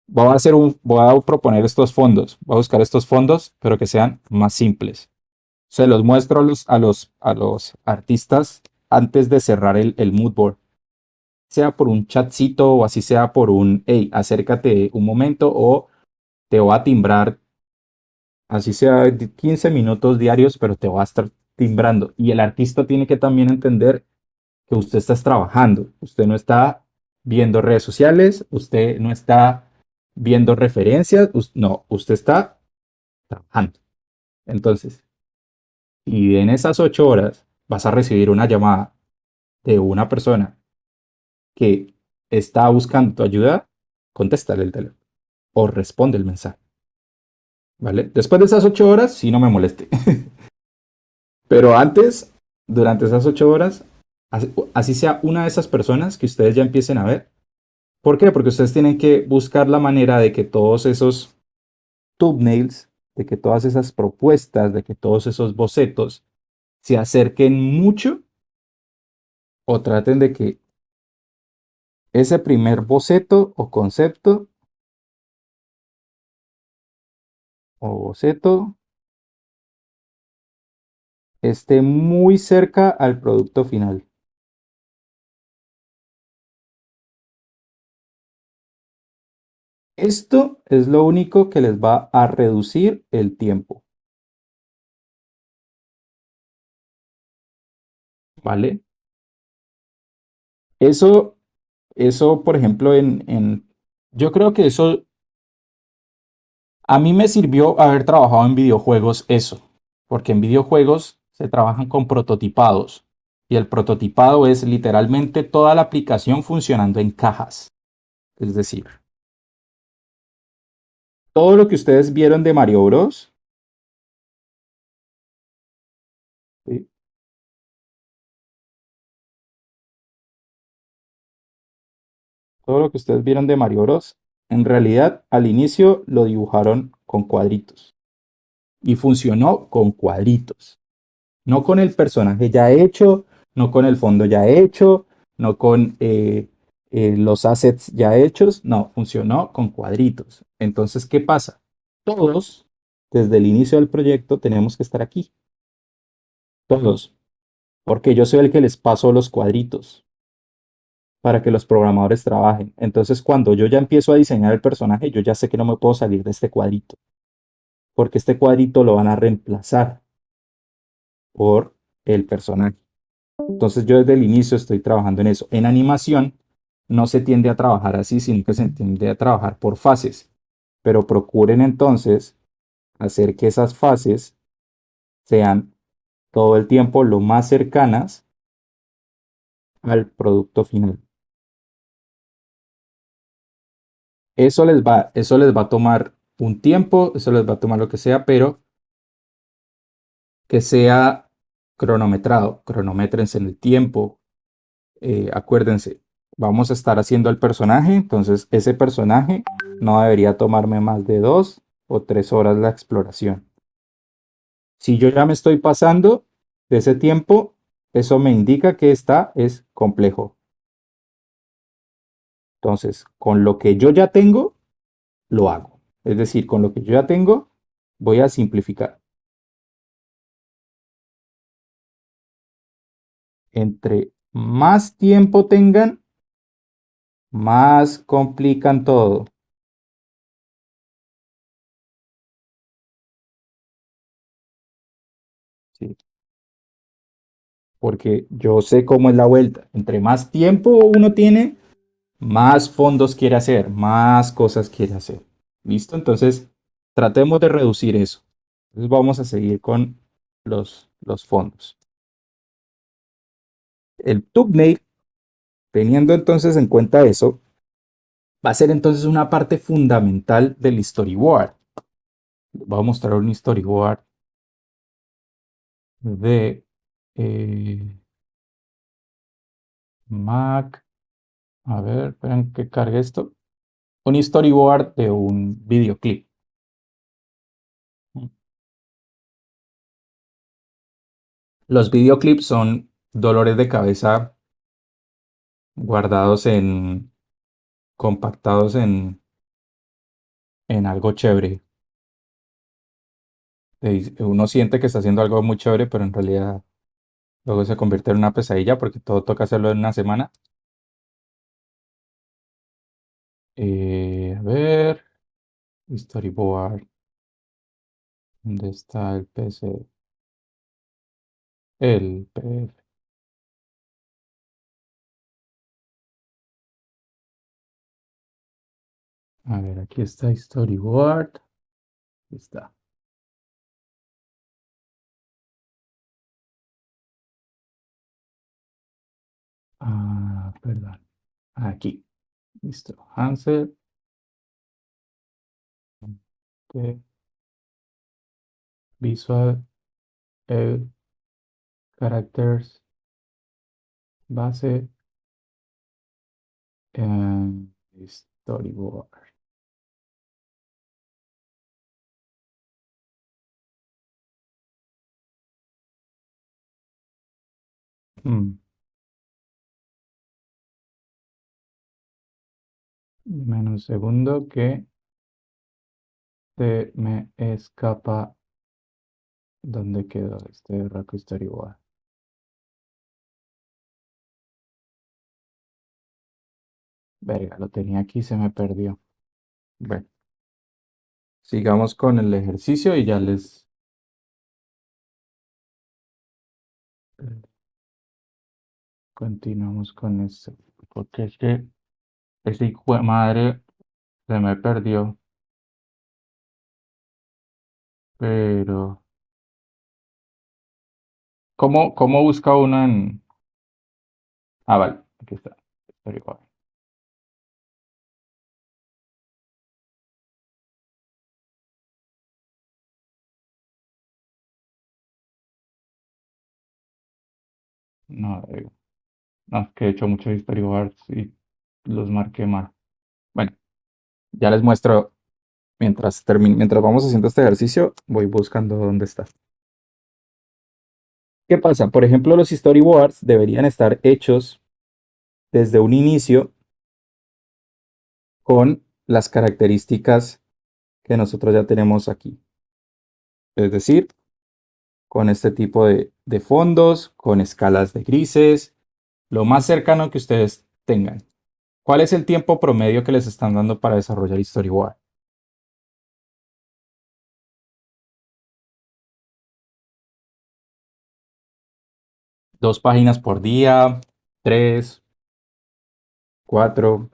Voy a proponer estos fondos. Voy a buscar estos fondos, pero que sean más simples. Se los muestro a los artistas antes de cerrar el mood board. Sea por un chatcito o así sea por un, hey, acércate un momento o te voy a timbrar, así sea 15 minutos diarios, pero te voy a estar timbrando. Y el artista tiene que también entender que usted está trabajando. Usted no está viendo redes sociales, usted no está viendo referencias, no, usted está trabajando. Entonces, y en esas 8 horas vas a recibir una llamada de una persona que está buscando tu ayuda, contéstale el teléfono o responde el mensaje. ¿Vale? Después de esas 8 horas, sí no me moleste. Pero antes, durante esas 8 horas, así sea una de esas personas que ustedes ya empiecen a ver. ¿Por qué? Porque ustedes tienen que buscar la manera de que todos esos thumbnails, de que todas esas propuestas, de que todos esos bocetos se acerquen mucho o traten de que ese primer boceto o concepto o boceto esté muy cerca al producto final. Esto es lo único que les va a reducir el tiempo. ¿Vale? Eso, por ejemplo, yo creo que eso a mí me sirvió haber trabajado en videojuegos eso, porque en videojuegos se trabajan con prototipados y el prototipado es literalmente toda la aplicación funcionando en cajas. Es decir, todo lo que ustedes vieron de Mario Bros. ¿Sí? Todo lo que ustedes vieron de Mario Bros. En realidad al inicio lo dibujaron con cuadritos y funcionó con cuadritos. No con el personaje ya hecho, no con el fondo ya hecho, no con los assets ya hechos, no, funcionó con cuadritos. Entonces, ¿qué pasa? Todos, desde el inicio del proyecto, tenemos que estar aquí. Todos, porque yo soy el que les paso los cuadritos para que los programadores trabajen. Entonces, cuando yo ya empiezo a diseñar el personaje, yo ya sé que no me puedo salir de este cuadrito, porque este cuadrito lo van a reemplazar por el personaje. Entonces yo desde el inicio estoy trabajando en eso. En animación no se tiende a trabajar así, sino que se tiende a trabajar por fases. Pero procuren entonces hacer que esas fases sean todo el tiempo lo más cercanas al producto final. Eso les va a tomar un tiempo, eso les va a tomar lo que sea, pero que sea cronometrado. Cronométrense en el tiempo. Acuérdense, vamos a estar haciendo el personaje, entonces ese personaje no debería tomarme más de 2 o 3 horas la exploración. Si yo ya me estoy pasando de ese tiempo, eso me indica que es complejo. Entonces, con lo que yo ya tengo, lo hago. Es decir, con lo que yo ya tengo, voy a simplificar. Entre más tiempo tengan, más complican todo. Sí, porque yo sé cómo es la vuelta. Entre más tiempo uno tiene, más fondos quiere hacer, más cosas quiere hacer. ¿Listo? Entonces, tratemos de reducir eso. Entonces, vamos a seguir con los fondos. El thumbnail, teniendo entonces en cuenta eso, va a ser entonces una parte fundamental del storyboard. Voy a mostrar un storyboard de Mac. A ver, esperen que cargue esto. Un storyboard de un videoclip. Los videoclips son dolores de cabeza guardados compactados en algo chévere. Uno siente que está haciendo algo muy chévere, pero en realidad luego se convierte en una pesadilla porque todo toca hacerlo en una semana. A ver, storyboard. ¿Dónde está el PC? El PDF. A ver, aquí está storyboard. Aquí está. Ah, perdón. Aquí. Listo. Hansel. Visual. Characters. Base. Storyboard. Mm, Dame un segundo que se me escapa dónde quedó este Raku Storyboard. Verga, lo tenía aquí, se me perdió. Bueno, sigamos con el ejercicio y ya les continuamos con esto. Porque es que ese hijo de madre se me perdió. Pero, ¿cómo busca uno en... Ah, vale, aquí está. Storyboard. No, no, es que he hecho muchos storyboards y los marqué mal. Bueno, ya les muestro. Mientras vamos haciendo este ejercicio, voy buscando dónde está. ¿Qué pasa? Por ejemplo, los storyboards deberían estar hechos desde un inicio con las características que nosotros ya tenemos aquí. Es decir, con este tipo de fondos, con escalas de grises, lo más cercano que ustedes tengan. ¿Cuál es el tiempo promedio que les están dando para desarrollar storyboard? 2 páginas por día, 3, 4.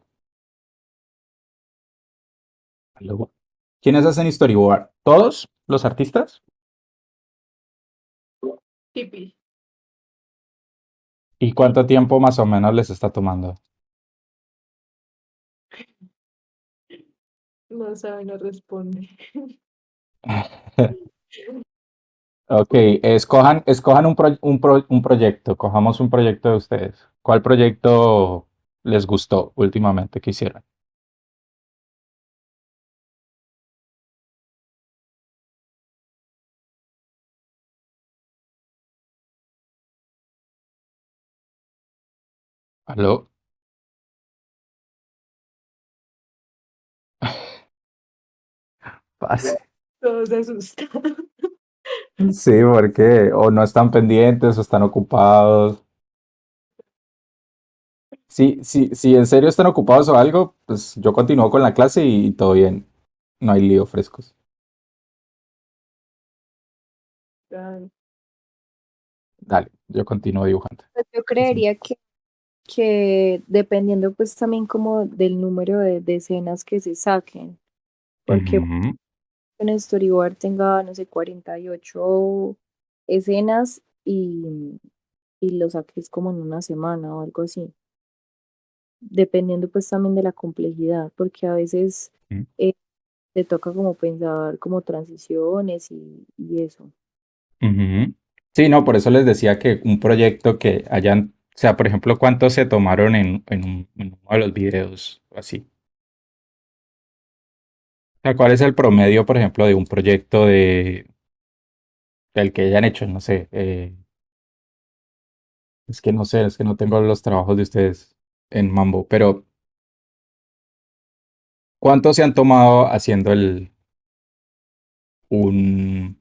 Luego, ¿quiénes hacen storyboard? ¿Todos los artistas? Tipi, ¿Y cuánto tiempo más o menos les está tomando? no sabe, no responde. Ok, escojan un proyecto. Cojamos un proyecto de ustedes. ¿Cuál proyecto les gustó últimamente que hicieron? ¿Aló? Parce. Todos se asustan. Sí, porque o no están pendientes o están ocupados. Si en serio están ocupados o algo, pues yo continúo con la clase y todo bien. No hay lío frescos. Ay, Dale, yo continúo dibujando. Pues yo Entonces, creería que dependiendo pues también como del número de escenas que se saquen, porque ujú, un storyboard tenga, no sé, 48 escenas y lo saques como en una semana o algo así, dependiendo pues también de la complejidad, porque a veces ujú, eh, te toca como pensar como transiciones y eso. ujú. Sí, no, por eso les decía que un proyecto que hayan, o sea, por ejemplo, cuántos se tomaron en uno de los videos, o así. O sea, ¿cuál es el promedio, por ejemplo, de un proyecto del que hayan hecho? No sé, es que no sé, es que no tengo los trabajos de ustedes en Mambo, pero ¿cuántos se han tomado haciendo un...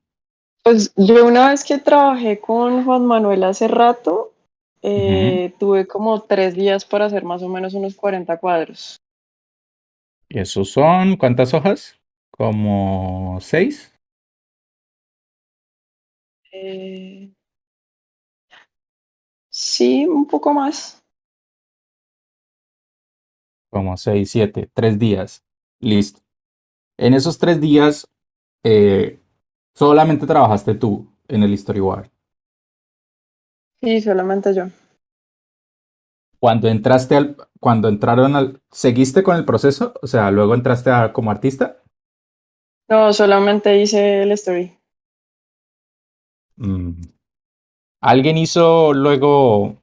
Pues yo una vez que trabajé con Juan Manuel hace rato, Ujú. tuve como 3 días para hacer más o menos unos 40 cuadros. ¿Y esos son cuántas hojas? ¿Como seis? Eh, sí, un poco más. Como seis, siete, 3 días. Listo. En esos 3 días, eh, solamente trabajaste tú en el storyboard. Sí, solamente yo. Cuando entraron ¿seguiste con el proceso? O sea, luego entraste como artista. No, solamente hice el story. Mm. ¿Alguien hizo luego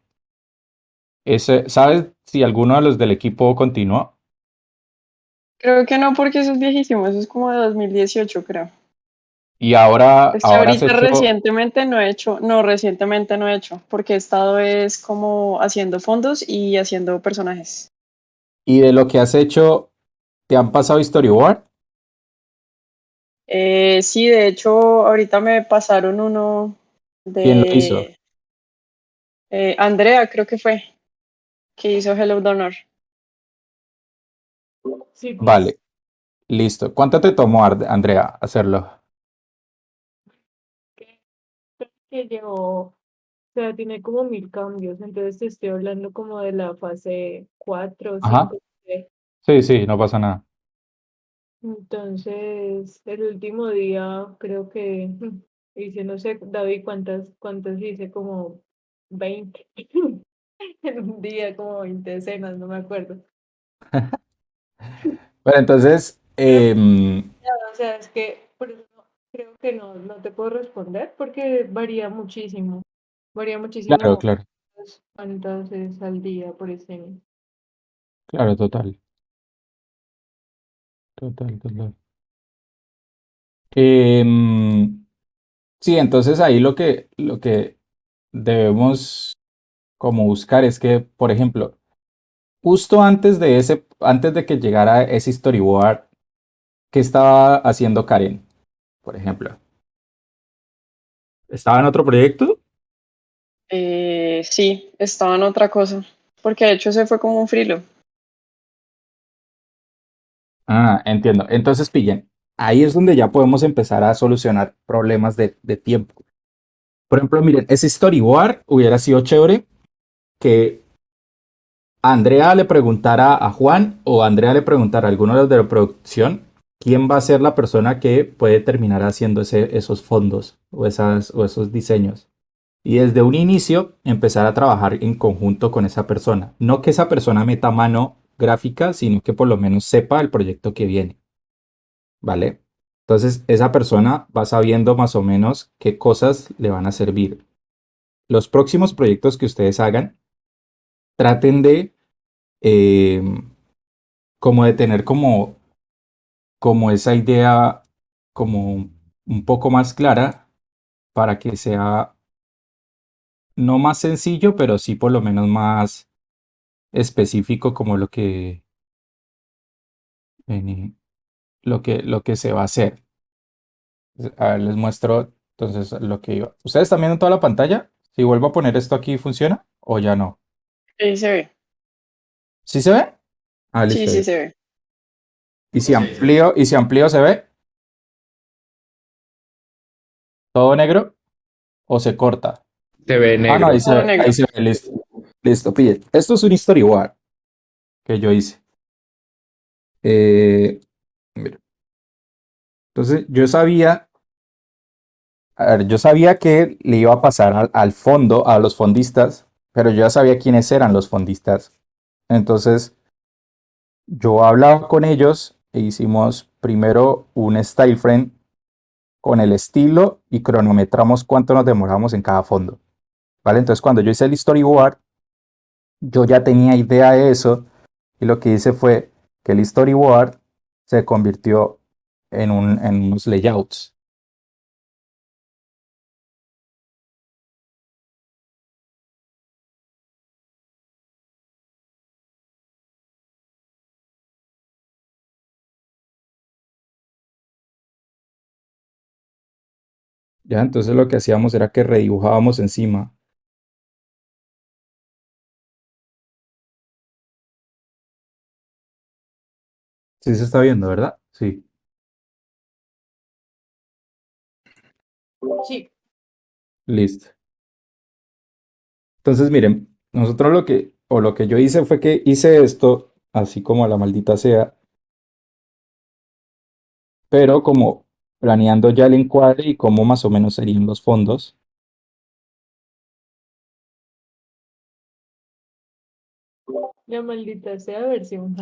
sabes si alguno de los del equipo continuó? Creo que no, porque eso es viejísimo, eso es como de 2018, creo. Y ahora, Es que ahora has ahorita hecho, recientemente no he hecho, no, recientemente no he hecho, porque he estado es como haciendo fondos y haciendo personajes. y de lo que has hecho, ¿te han pasado storyboard? Sí, de hecho, ahorita me pasaron uno ¿Quién lo hizo? de Andrea, creo que fue, que hizo Hello Donor. sí, pues, Vale, listo. ¿Cuánto te tomó, Andrea, hacerlo? creo que llevó, o sea, tiene como 1000 cambios, entonces te estoy hablando como de la fase 4 o Ajá. 5. Sí, sí, no pasa nada. Entonces, el último día creo que hice, no sé, David, cuántas hice, como 20. En un día, como 20 escenas, no me acuerdo. Bueno, entonces, Pero, ya, o sea, es que por eso creo que no te puedo responder porque varía claro, muchísimo claro, cuántas es al día por escena. claro, total, total, total. Em, sí, entonces ahí lo que debemos como buscar es que, por ejemplo, justo antes de que llegara ese storyboard, ¿qué estaba haciendo Karen, por ejemplo? ¿Estaba en otro proyecto? Sí, estaba en otra cosa, porque de hecho se fue como un frilo. Ah, entiendo. Entonces, pillen, ahí es donde ya podemos empezar a solucionar problemas de tiempo. Por ejemplo, miren, ese storyboard hubiera sido chévere que Andrea le preguntara a Juan o Andrea le preguntara a alguno de los de la producción quién va a ser la persona que puede terminar haciendo esos fondos o esos diseños. Y desde un inicio empezar a trabajar en conjunto con esa persona. No que esa persona meta mano gráfica, sino que por lo menos sepa el proyecto que viene. ¿Vale? Entonces, esa persona va sabiendo más o menos qué cosas le van a servir. Los próximos proyectos que ustedes hagan, traten de eh, como de tener como esa idea como un poco más clara para que sea no más sencillo, pero sí por lo menos más específico como eh, lo que se va a hacer. A ver, les muestro entonces lo que iba. ¿Ustedes están viendo toda la pantalla? Si vuelvo a poner esto aquí, ¿funciona o ya no? Ahí se ve. ¿Sí se ve? Ah, Sí, listo. sí se ve. ¿Y si Sí, ahí se ve. amplío se ve? ¿Todo negro o se corta? Se ve Ah, no, negro. Todo ahí negro. se ve, listo. Listo, pille. Esto es un storyboard que yo hice. Mira, entonces yo sabía que le iba a pasar al fondo, a los fondistas, pero yo ya sabía quiénes eran los fondistas. Entonces, yo hablaba con ellos e hicimos primero un style frame con el estilo y cronometramos cuánto nos demoramos en cada fondo. ¿Vale? Entonces, cuando yo hice el storyboard, yo ya tenía idea de eso y lo que hice fue que el storyboard se convirtió en unos layouts. Ya, entonces lo que hacíamos era que redibujábamos encima. Sí se está viendo, ¿verdad? Sí. Sí, Listo. Entonces, miren, nosotros lo que yo hice fue que hice esto, así como a la maldita sea, pero como planeando ya el encuadre y cómo más o menos serían los fondos. la maldita sea versión.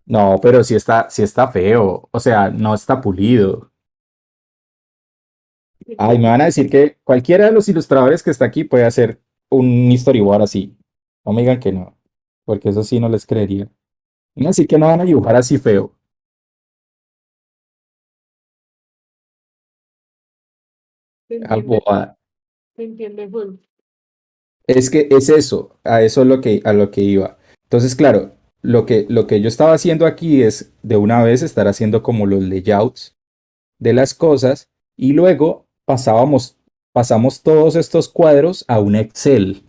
No, pero sí está feo, o sea, no está pulido. Ay, me van a decir que cualquiera de los ilustradores que está aquí puede hacer un storyboard así. No me digan que no, porque eso sí no les creería. Así que no van a dibujar así feo. Se Ah, entiende, bobada. se entiende full. Es que es eso, a eso es a lo que iba. Entonces, claro, lo que yo estaba haciendo aquí es de una vez estar haciendo como los layouts de las cosas y luego pasamos todos estos cuadros a un Excel,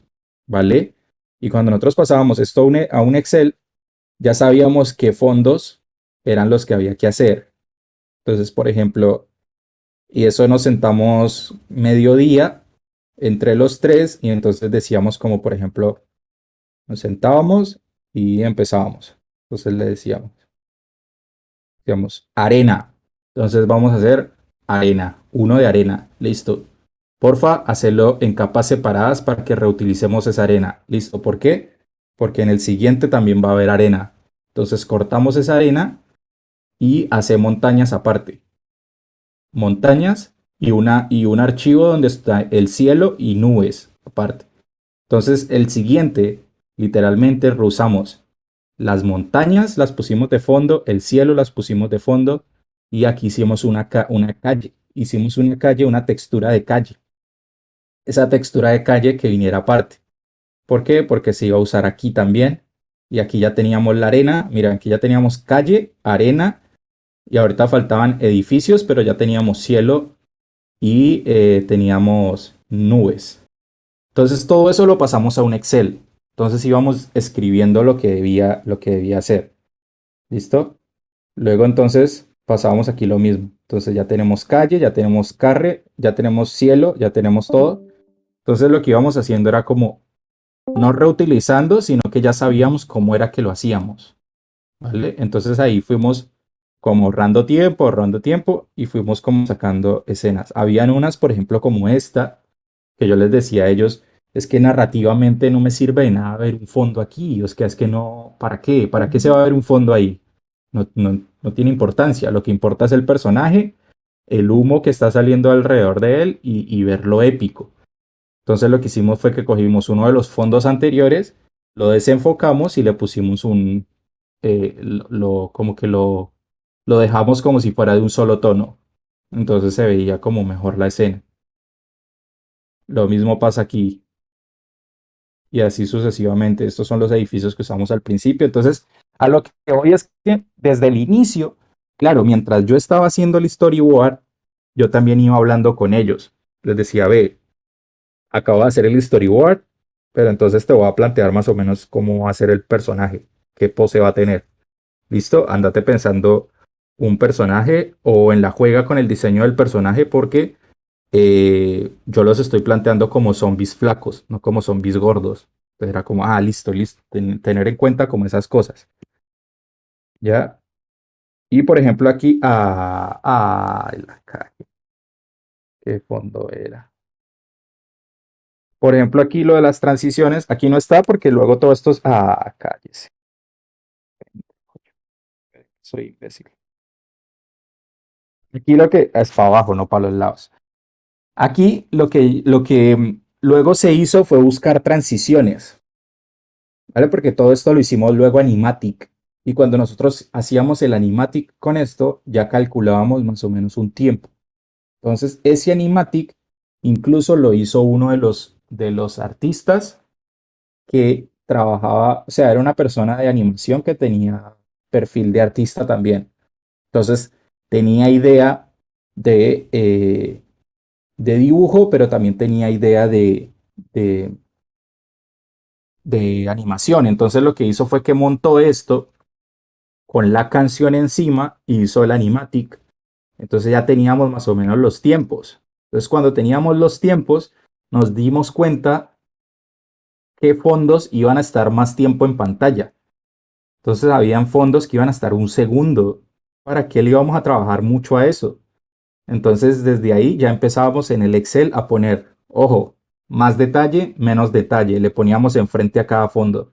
¿vale? Y cuando nosotros pasábamos esto a un Excel, ya sabíamos qué fondos eran los que había que hacer. Entonces, por ejemplo, y eso nos sentamos mediodía entre los tres y entonces decíamos como, por ejemplo, nos sentábamos y empezábamos. Entonces le decíamos, digamos, arena. Entonces vamos a hacer arena, uno de arena, listo. Porfa, hacerlo en capas separadas para que reutilicemos esa arena. Listo, ¿por qué? Porque en el siguiente también va a haber arena. Entonces cortamos esa arena y hace montañas aparte. Montañas y un archivo donde está el cielo y nubes aparte. Entonces el siguiente, literalmente reusamos las montañas, las pusimos de fondo, el cielo las pusimos de fondo y aquí hicimos una calle. Hicimos una calle, una textura de calle. Esa textura de calle que viniera aparte. ¿Por qué? Porque se iba a usar aquí también. Y aquí ya teníamos la arena. Mira, aquí ya teníamos calle, arena. Y ahorita faltaban edificios, pero ya teníamos cielo y teníamos nubes. Entonces todo eso lo pasamos a un Excel. Entonces íbamos escribiendo lo que debía hacer. ¿Listo? Luego entonces pasábamos aquí lo mismo. Entonces ya tenemos calle, ya tenemos carre, ya tenemos cielo, ya tenemos todo. Entonces lo que íbamos haciendo era como no reutilizando, sino que ya sabíamos cómo era que lo hacíamos. ¿Vale? Entonces ahí fuimos como ahorrando tiempo y fuimos como sacando escenas. Habían unas, por ejemplo, como esta, que yo les decía a ellos, es que narrativamente no me sirve de nada ver un fondo aquí, es que no, ¿para qué? ¿Para qué se va a ver un fondo ahí? No tiene importancia, lo que importa es el personaje, el humo que está saliendo alrededor de él y verlo épico. Entonces lo que hicimos fue que cogimos uno de los fondos anteriores, lo desenfocamos y le pusimos como que lo dejamos como si fuera de un solo tono. Entonces se veía como mejor la escena. Lo mismo pasa aquí y así sucesivamente. Estos son los edificios que usamos al principio. Entonces, a lo que voy es que desde el inicio claro, mientras yo estaba haciendo el storyboard, yo también iba hablando con ellos. Les decía, ve, acabo de hacer el storyboard, pero entonces te voy a plantear más o menos cómo va a ser el personaje, qué pose va a tener. ¿Listo? Ándate pensando un personaje o en la juega con el diseño del personaje porque yo los estoy planteando como zombies flacos, no como zombies gordos. Entonces era como, ah, listo, listo, tener en cuenta como esas cosas. ¿Ya? Y por ejemplo aquí, la calle, ¿qué fondo era? Por ejemplo aquí lo de las transiciones, aquí no está porque luego todo esto es, cállese, soy imbécil. Aquí lo que es para abajo, no para los lados. Aquí lo que luego se hizo fue buscar transiciones, ¿vale? Porque todo esto lo hicimos luego animatic. Y cuando nosotros hacíamos el animatic con esto, ya calculábamos más o menos un tiempo. Entonces, ese animatic incluso lo hizo uno de los artistas que trabajaba, o sea, era una persona de animación que tenía perfil de artista también. Entonces, tenía idea de dibujo, pero también tenía idea de, de animación. Entonces, lo que hizo fue que montó esto con la canción encima y hizo el animatic. Entonces ya teníamos más o menos los tiempos. Entonces cuando teníamos los tiempos, nos dimos cuenta qué fondos iban a estar más tiempo en pantalla. Entonces habían fondos que iban a estar un segundo. ¿Para qué le íbamos a trabajar mucho a eso? Entonces desde ahí ya empezábamos en el Excel a poner, ojo, más detalle, menos detalle. Le poníamos enfrente a cada fondo.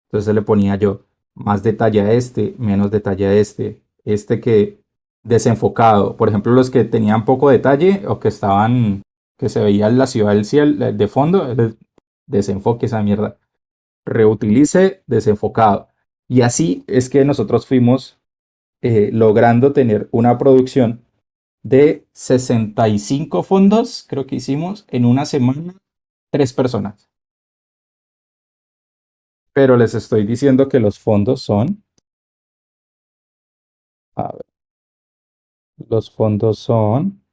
Entonces le ponía yo más detalle a este, menos detalle a este. Este que desenfocado. Por ejemplo, los que tenían poco detalle o que estaban, que se veía la ciudad del cielo de fondo, desenfoque esa mierda. Reutilice, desenfocado. Y así es que nosotros fuimos logrando tener una producción de 65 fondos, creo que hicimos en una semana, 3 personas. Pero les estoy diciendo que los fondos son, a ver, los fondos son,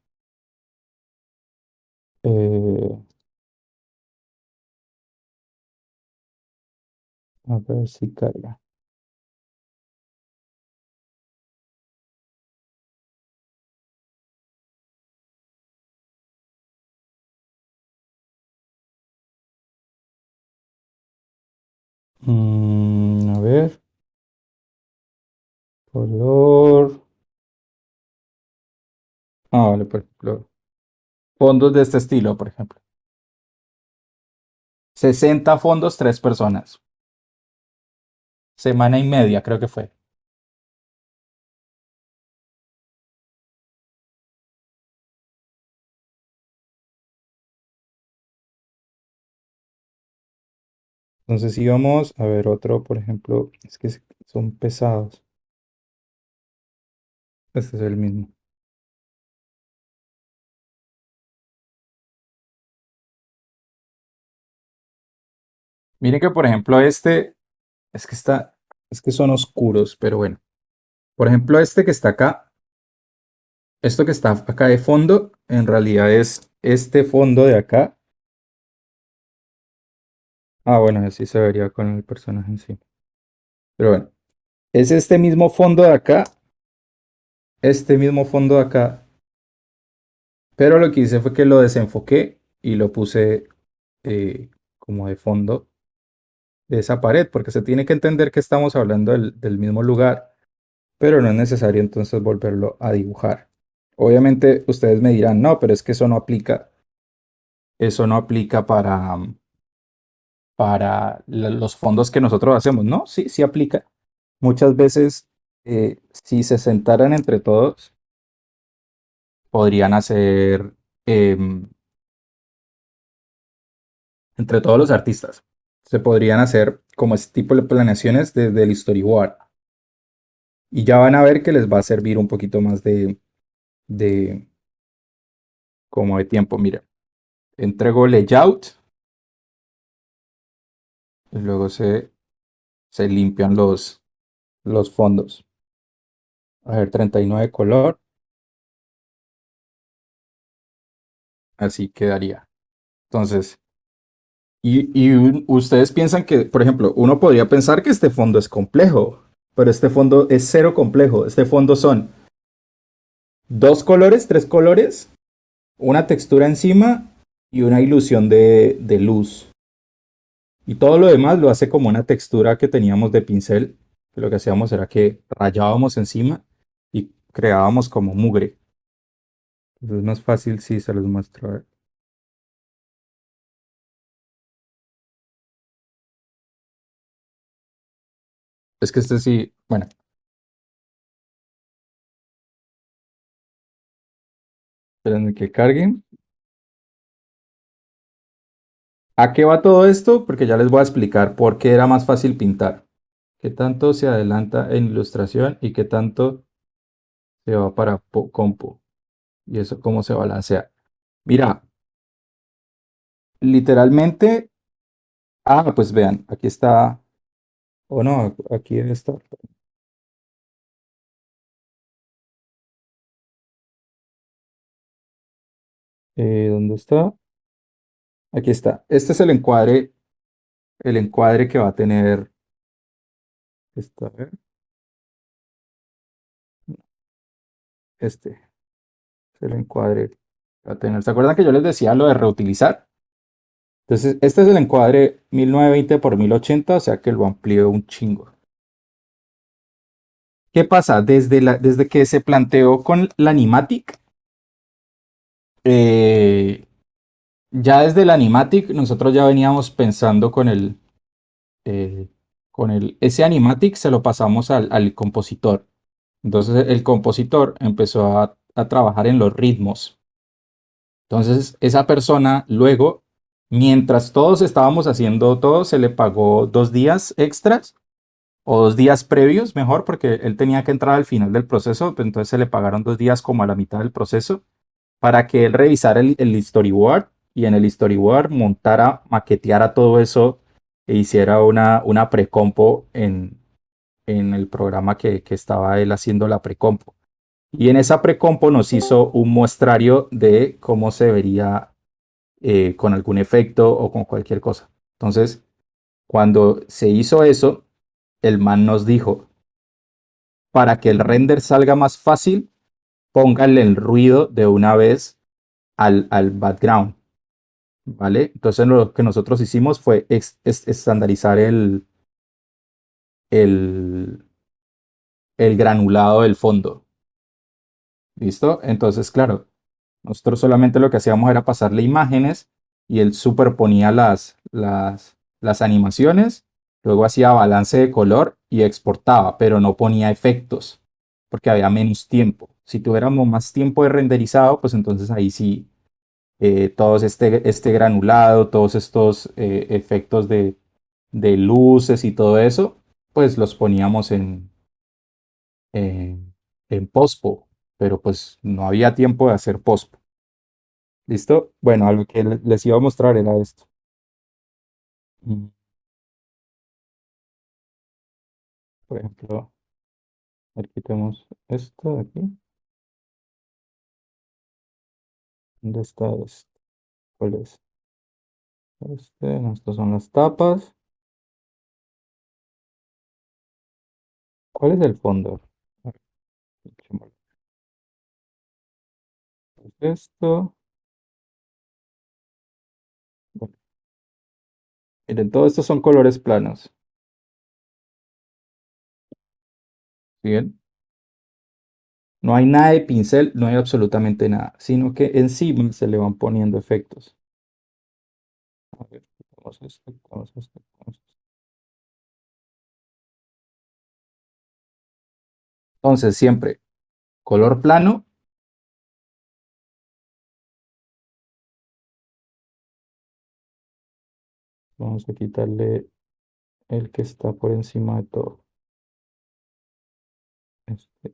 eh, a ver si carga. A ver, color. Vale, por ejemplo, fondos de este estilo, por ejemplo. 60 fondos, 3 personas. Semana y media, creo que fue. Entonces íbamos a ver otro, por ejemplo, es que son pesados. Este es el mismo. Miren que, por ejemplo, este, es que está, es que son oscuros, pero bueno. Por ejemplo, este que está acá, esto que está acá de fondo, en realidad es este fondo de acá. Bueno, así se vería con el personaje encima. Pero bueno, es este mismo fondo de acá, este mismo fondo de acá, pero lo que hice fue que lo desenfoqué y lo puse como de fondo de esa pared, porque se tiene que entender que estamos hablando del mismo lugar, pero no es necesario entonces volverlo a dibujar. Obviamente ustedes me dirán, no, pero es que eso no aplica para los fondos que nosotros hacemos. No, sí, sí aplica. Muchas veces, si se sentaran entre todos, podrían hacer, entre todos los artistas, se podrían hacer como este tipo de planeaciones desde el storyboard. Y ya van a ver que les va a servir un poquito más de como de tiempo. Mira, entrego layout y luego se limpian los fondos. A ver, 39 color. Así quedaría. Entonces, ustedes piensan que, por ejemplo, uno podría pensar que este fondo es complejo, pero este fondo es cero complejo. Este fondo son dos colores, tres colores, una textura encima y una ilusión de luz. Y todo lo demás lo hace como una textura que teníamos de pincel, que lo que hacíamos era que rayábamos encima y creábamos como mugre. Entonces es más fácil si se los muestro. A ver. Es que este sí, bueno, esperen que carguen. ¿A qué va todo esto? Porque ya les voy a explicar por qué era más fácil pintar. Qué tanto se adelanta en ilustración y qué tanto se va para compu. Y eso cómo se balancea. Mira, literalmente, pues vean, aquí está, o no, aquí debe estar. ¿Dónde está? Aquí está. Este es el encuadre que va a tener. A ver, este es el encuadre que va a tener. ¿Se acuerdan que yo les decía lo de reutilizar? Entonces, este es el encuadre 1920 por 1080, o sea que lo amplió un chingo. ¿Qué pasa? Desde que se planteó con la Animatic, eh, ya desde la Animatic nosotros ya veníamos pensando eh, ese Animatic se lo pasamos al compositor. Entonces el compositor empezó a trabajar en los ritmos. Entonces esa persona luego, mientras todos estábamos haciendo todo, se le pagó 2 días extras o 2 días previos, mejor, porque él tenía que entrar al final del proceso, pues entonces se le pagaron 2 días como a la mitad del proceso para que él revisara el storyboard y en el storyboard montara, maqueteara todo eso e hiciera una precompo en el programa que estaba él haciendo la precompo. Y en esa precompo nos hizo un muestrario de cómo se vería con algún efecto o con cualquier cosa. Entonces, cuando se hizo eso, el man nos dijo, para que el render salga más fácil, póngale el ruido de una vez al background, ¿vale? Entonces lo que nosotros hicimos fue estandarizar el, el granulado del fondo, ¿listo? Entonces, claro, nosotros solamente lo que hacíamos era pasarle imágenes y él superponía las animaciones, luego hacía balance de color y exportaba, pero no ponía efectos porque había menos tiempo. Si tuviéramos más tiempo de renderizado, pues entonces ahí sí, todos este granulado, todos estos efectos de luces y todo eso, pues los poníamos en pospo, pero pues no había tiempo de hacer pospo. ¿Listo? Bueno, algo que les iba a mostrar era esto. Mm, Por ejemplo, aquí tenemos esto de aquí. ¿Dónde está esto? ¿Cuál es? Estas son las tapas. ¿Cuál es el fondo? A ver, echémosle esto. Bueno, miren, todo esto son colores planos. ¿Bien? No hay nada de pincel, no hay absolutamente nada, sino que encima se le van poniendo efectos. A ver, quitamos esto, quitamos esto, quitamos esto. Entonces, siempre color plano. Vamos a quitarle el que está por encima de todo. Este.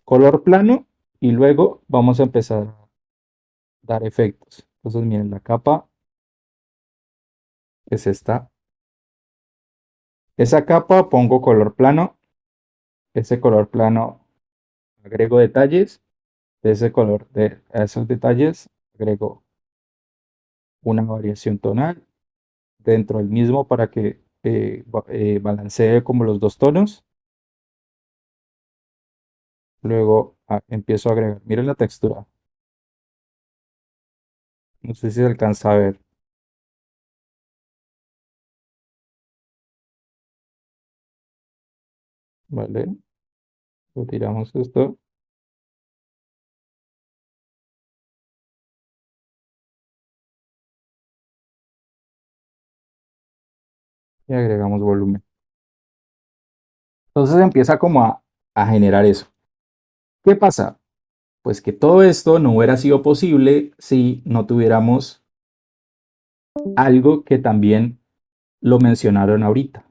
Color plano y luego vamos a empezar a dar efectos. Entonces, miren, la capa es esta. Esa capa pongo color plano. Ese color plano agrego detalles. De ese color, de esos detalles, agrego una variación tonal dentro del mismo para que balancee como los dos tonos. Luego empiezo a agregar. Miren la textura. No sé si se alcanza a ver. Vale. Retiramos esto. Y agregamos volumen. Entonces empieza como a generar eso. ¿Qué pasa? Pues que todo esto no hubiera sido posible si no tuviéramos algo que también lo mencionaron ahorita.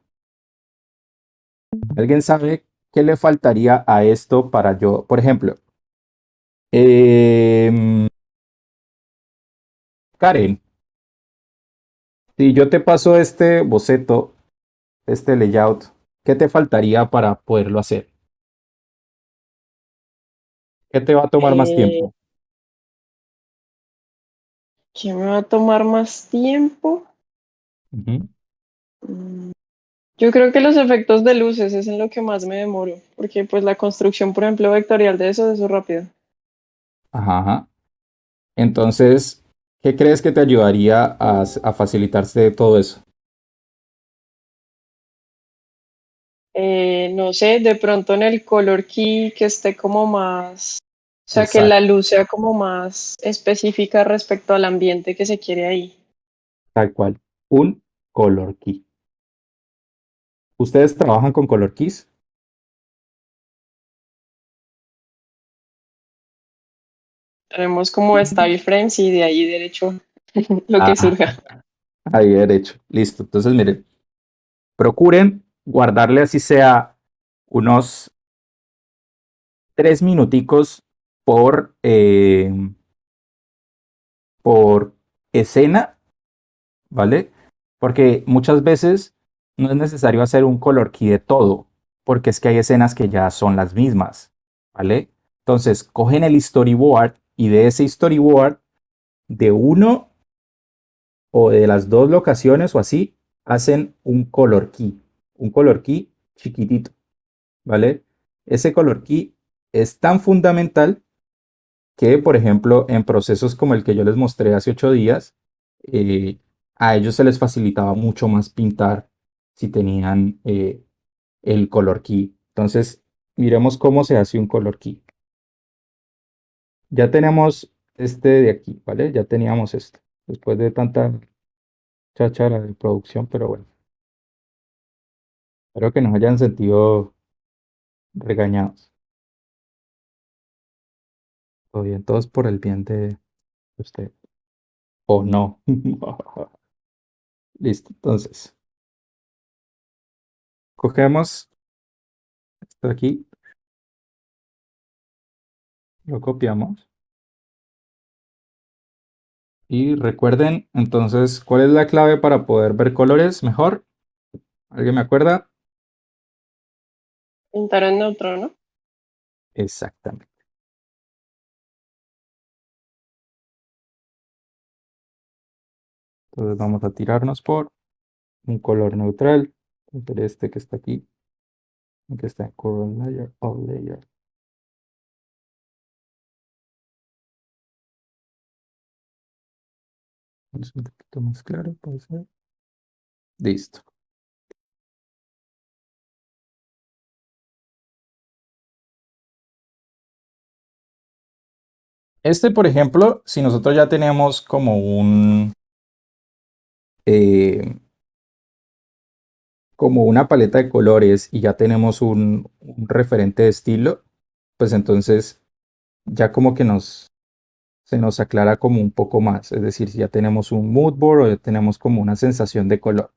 ¿Alguien sabe qué le faltaría a esto para yo? Por ejemplo, Karen, si yo te paso este boceto, este layout, ¿qué te faltaría para poderlo hacer? ¿Qué te va a tomar más Eh, tiempo? ¿Qué me va a tomar más tiempo? Ujú. Mm, Yo creo que los efectos de luces es en lo que más me demoro, porque pues la construcción, por ejemplo, vectorial de eso es rápido. Ajá, ajá. Entonces, ¿qué crees que te ayudaría a facilitarse todo eso? No sé, de pronto en el color key que esté como más, o sea, que la Exacto, luz sea como más específica respecto al ambiente que se quiere ahí. tal cual. Un color key. ¿Ustedes trabajan con color keys? Tenemos como style frames y de ahí derecho lo que Ah, surja. ahí derecho. Listo. Entonces, miren, procuren guardarle así sea unos 3 minuticos por, por escena, ¿vale? Porque muchas veces no es necesario hacer un color key de todo, porque es que hay escenas que ya son las mismas, ¿vale? Entonces, cogen el storyboard y de ese storyboard, de uno o de las dos locaciones o así, hacen un color key chiquitito, ¿vale? Ese color key es tan fundamental que, por ejemplo, en procesos como el que yo les mostré hace 8 días, eh, a ellos se les facilitaba mucho más pintar si tenían el color key. Entonces, miremos cómo se hace un color key. Ya tenemos este de aquí, ¿vale? Ya teníamos este, después de tanta cháchara de producción, pero bueno, espero que nos hayan sentido regañados. Todo bien, todos por el bien de usted. O no. Listo, entonces, cogemos esto aquí, lo copiamos. Y recuerden, entonces, ¿cuál es la clave para poder ver colores mejor? ¿Alguien me acuerda? Pintar en neutro, ¿no? Exactamente. Entonces vamos a tirarnos por un color neutral. Entre este que está aquí, que está en Current Layer, All Layer. Es un poquito más claro, puede ser. Listo. Este, por ejemplo, si nosotros ya tenemos eh, como una paleta de colores y ya tenemos un referente de estilo, pues entonces ya como que se nos aclara como un poco más. Es decir, si ya tenemos un mood board o ya tenemos como una sensación de color.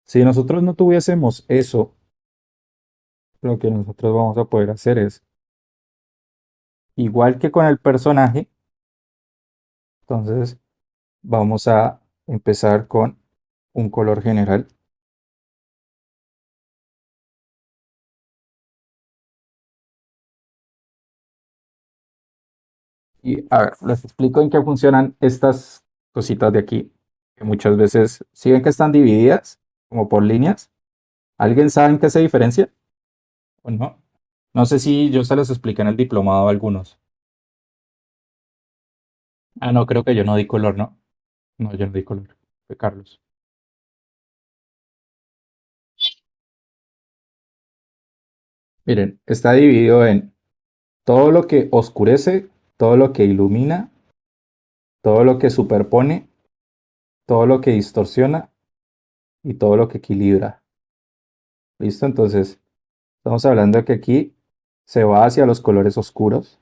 Si nosotros no tuviésemos eso, lo que nosotros vamos a poder hacer es, igual que con el personaje, entonces vamos a empezar con un color general. Y a ver, les explico en qué funcionan estas cositas de aquí, que muchas veces, si ven que están divididas como por líneas, ¿alguien sabe en qué se diferencia o no? No sé si yo se los expliqué en el diplomado a algunos. Ah, no, creo que yo no di color, ¿no? No, yo no di color. Fue Carlos. Miren, está dividido en todo lo que oscurece, todo lo que ilumina, todo lo que superpone, todo lo que distorsiona y todo lo que equilibra. ¿Listo? Entonces, estamos hablando de que aquí se va hacia los colores oscuros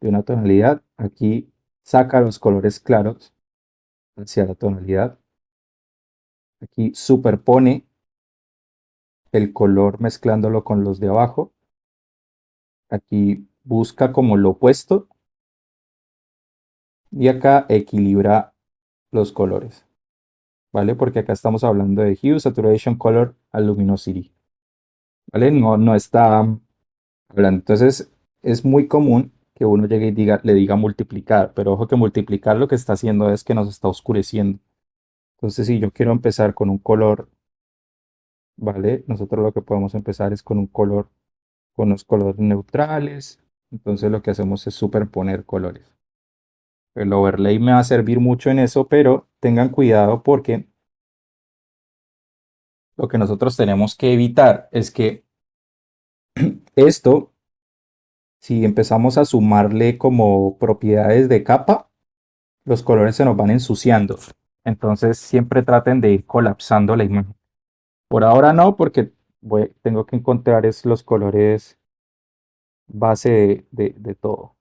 de una tonalidad. Aquí saca los colores claros hacia la tonalidad. Aquí superpone el color mezclándolo con los de abajo. Aquí busca como lo opuesto y acá equilibra los colores, ¿vale? Porque acá estamos hablando de hue, saturation, color, and luminosity, ¿vale? No está hablando. Entonces es muy común que uno llegue y le diga multiplicar, pero ojo que multiplicar lo que está haciendo es que nos está oscureciendo. Entonces si yo quiero empezar con un color, ¿vale? Nosotros lo que podemos empezar es con un color, con los colores neutrales. Entonces lo que hacemos es superponer colores. El overlay me va a servir mucho en eso, pero tengan cuidado porque lo que nosotros tenemos que evitar es que esto, si empezamos a sumarle como propiedades de capa, los colores se nos van ensuciando. Entonces siempre traten de ir colapsando la imagen. Por ahora no, porque tengo que encontrar es los colores base de todo.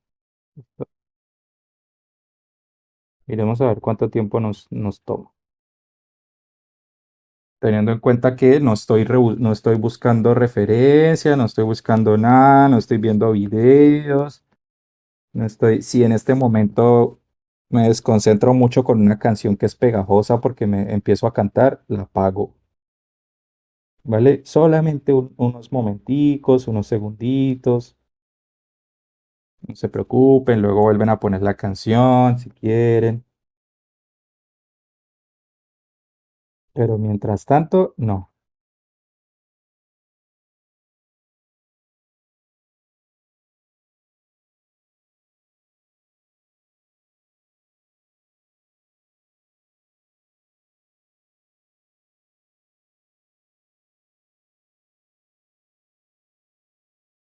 Iremos a ver cuánto tiempo nos toma. Teniendo en cuenta que no estoy buscando referencia, no estoy buscando nada, no estoy viendo videos, no estoy, si en este momento me desconcentro mucho con una canción que es pegajosa porque me empiezo a cantar, la apago, ¿vale? Solamente unos momenticos, unos segunditos, no se preocupen, luego vuelven a poner la canción si quieren, pero mientras tanto, no.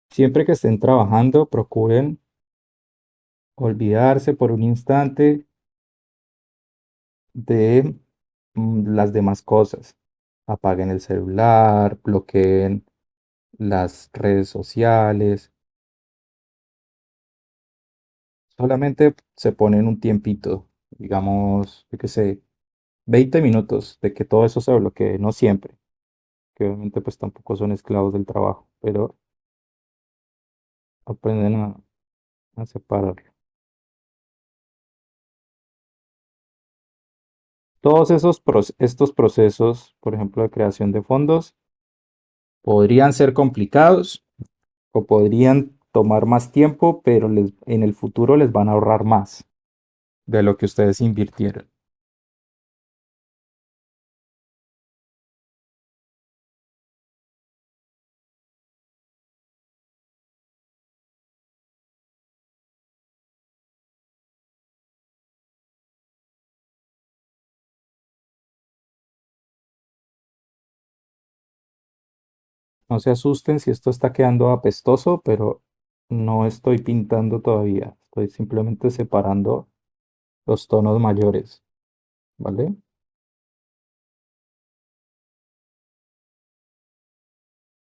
Siempre que estén trabajando, procuren olvidarse por un instante de las demás cosas. Apaguen el celular, bloqueen las redes sociales. Solamente se ponen un tiempito, digamos, yo qué sé, 20 minutos de que todo eso se bloquee, no siempre, que obviamente pues tampoco son esclavos del trabajo, pero aprenden a separarlo. Todos estos procesos, por ejemplo, de creación de fondos, podrían ser complicados o podrían tomar más tiempo, pero en el futuro les van a ahorrar más de lo que ustedes invirtieron. No se asusten si esto está quedando apestoso, pero no estoy pintando todavía. Estoy simplemente separando los tonos mayores, ¿vale?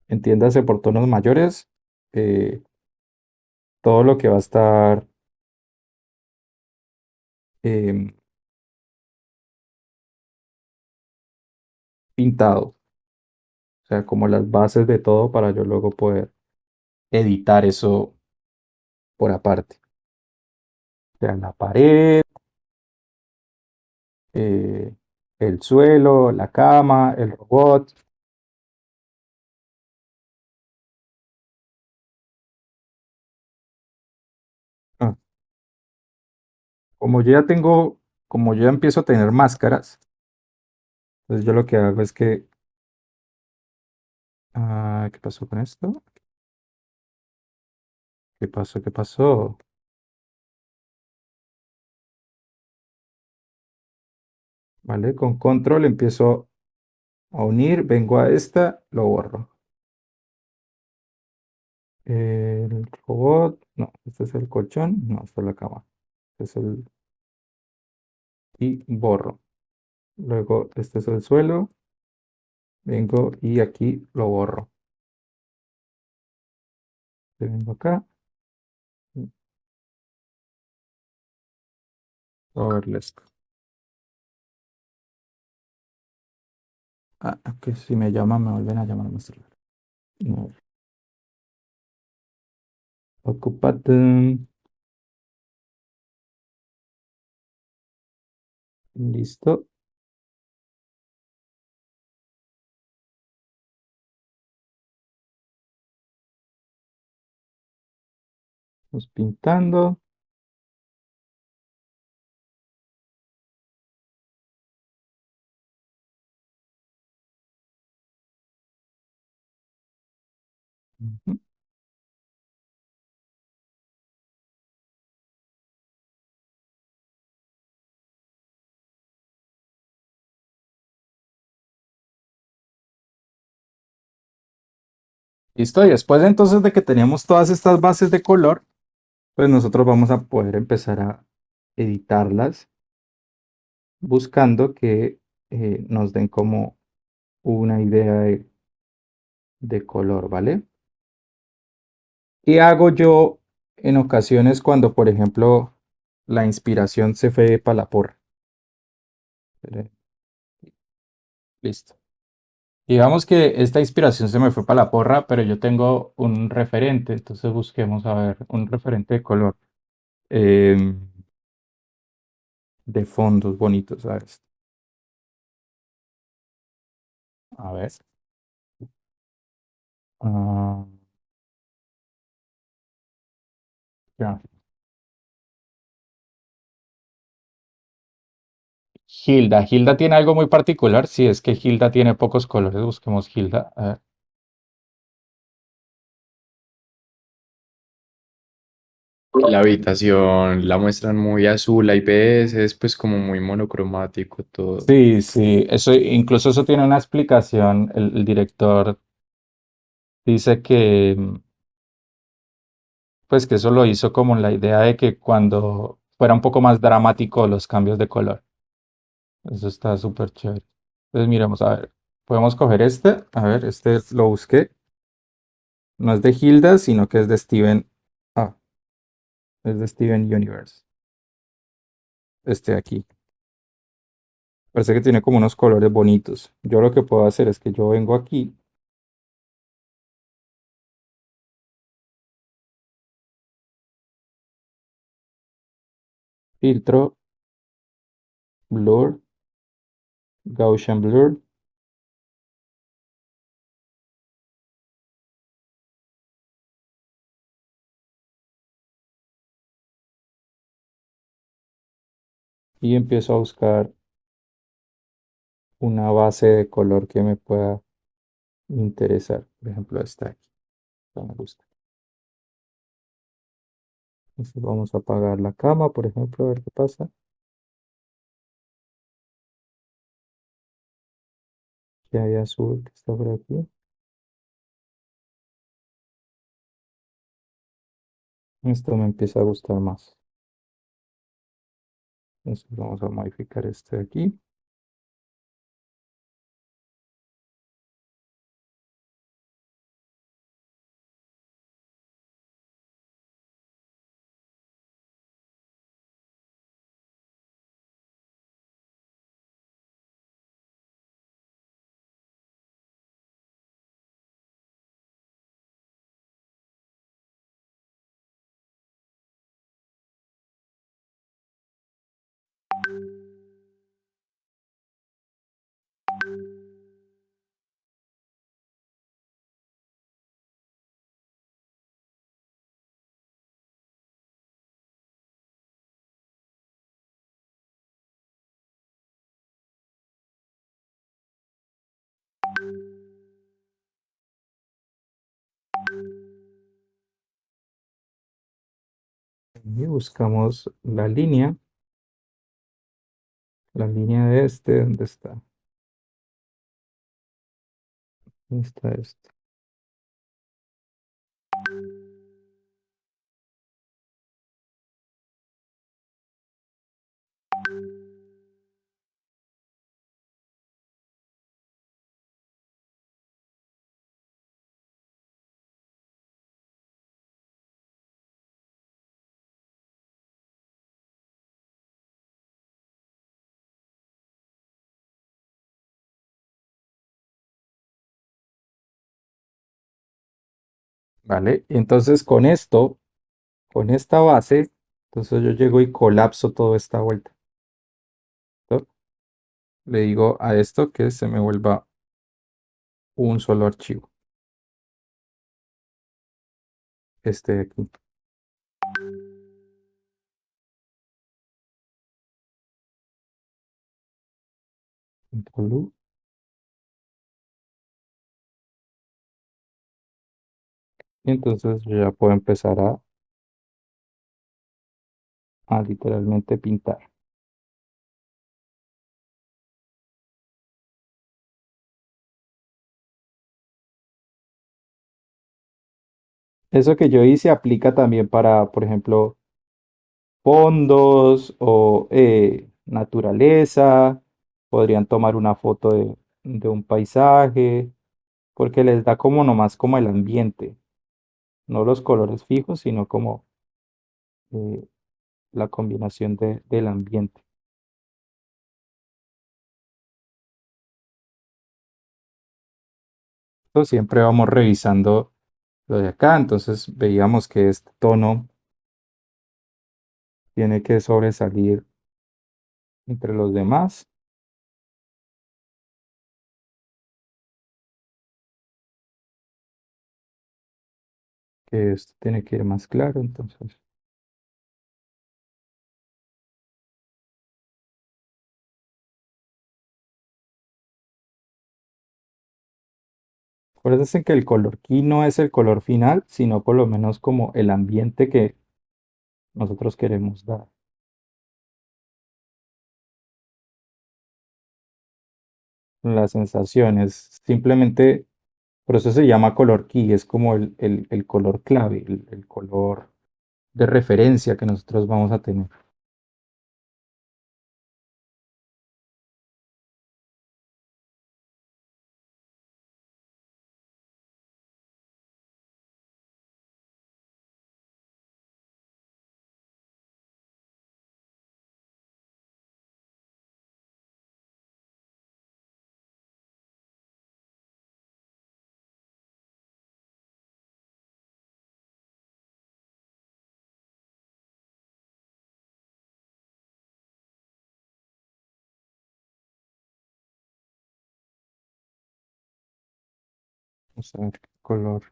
Entiéndase por tonos mayores, eh, todo lo que va a estar em, pintado, o sea, como las bases de todo para yo luego poder editar eso por aparte. O sea, la pared, eh, el suelo, la cama, el robot. Ah, Como yo ya tengo, como yo ya empiezo a tener máscaras, entonces yo lo que hago es que, ¿qué pasó con esto? ¿Qué pasó? ¿Qué pasó? Vale, con control empiezo a unir, vengo a esta, lo borro. El robot, no, este es el colchón, no, esta es la cama. Este es y borro. Luego, este es el suelo, vengo y aquí lo borro. Vengo acá, overlap. Que si me llaman, me vuelven a llamar más tarde. No, ocupado. Listo. Vamos pintando. Ujú. Listo. Y después entonces de que teníamos todas estas bases de color, pues nosotros vamos a poder empezar a editarlas buscando que nos den como una idea de color, ¿vale? ¿Qué hago yo en ocasiones cuando, por ejemplo, la inspiración se fue para la porra? Espere, listo. Digamos que esta inspiración se me fue para la porra, pero yo tengo un referente, entonces busquemos a ver un referente de color em, de fondos bonitos, ¿sabes? A ver. ah, ya. Hilda. Hilda tiene algo muy particular. Si es que Hilda tiene pocos colores, busquemos Hilda. A ver. La habitación la muestran muy azul, hay veces, pues como muy monocromático todo. Sí, sí, eso, incluso eso tiene una explicación. El director dice que, pues que eso lo hizo como la idea de que cuando fuera un poco más dramático los cambios de color. Eso está súper chévere. Entonces, miremos, a ver, podemos coger este. A ver, este lo busqué. No es de Hilda, sino que es de Steven. Ah, es de Steven Universe. Este de aquí. Parece que tiene como unos colores bonitos. Yo lo que puedo hacer es que yo vengo aquí, filtro, blur, Gaussian blur, y empiezo a buscar una base de color que me pueda interesar. Por ejemplo, esta de aquí. Esta me gusta. Entonces vamos a apagar la cama, por ejemplo, a ver qué pasa. Que hay azul que está por aquí. Esto me empieza a gustar más. Entonces vamos a modificar este de aquí. Y buscamos la línea de este, ¿dónde está? ¿Dónde está este? ¿Vale? Y entonces con esto, con esta base, entonces yo llego y colapso toda esta vuelta. ¿No? Le digo a esto que se me vuelva un solo archivo. Este de aquí. Control U. Y entonces yo ya puedo empezar a literalmente pintar. Eso que yo hice aplica también para, por ejemplo, fondos o naturaleza. Podrían tomar una foto de un paisaje, porque les da como nomás como el ambiente, no los colores fijos, sino como eh, la combinación del ambiente. Entonces, siempre vamos revisando lo de acá, entonces veíamos que este tono tiene que sobresalir entre los demás, que esto tiene que ir más claro, entonces. Acuérdense que el color key no es el color final, sino por lo menos como el ambiente que nosotros queremos dar. Las sensaciones, simplemente, por eso se llama color key, es como el color clave, el color de referencia que nosotros vamos a tener. Vamos a ver qué color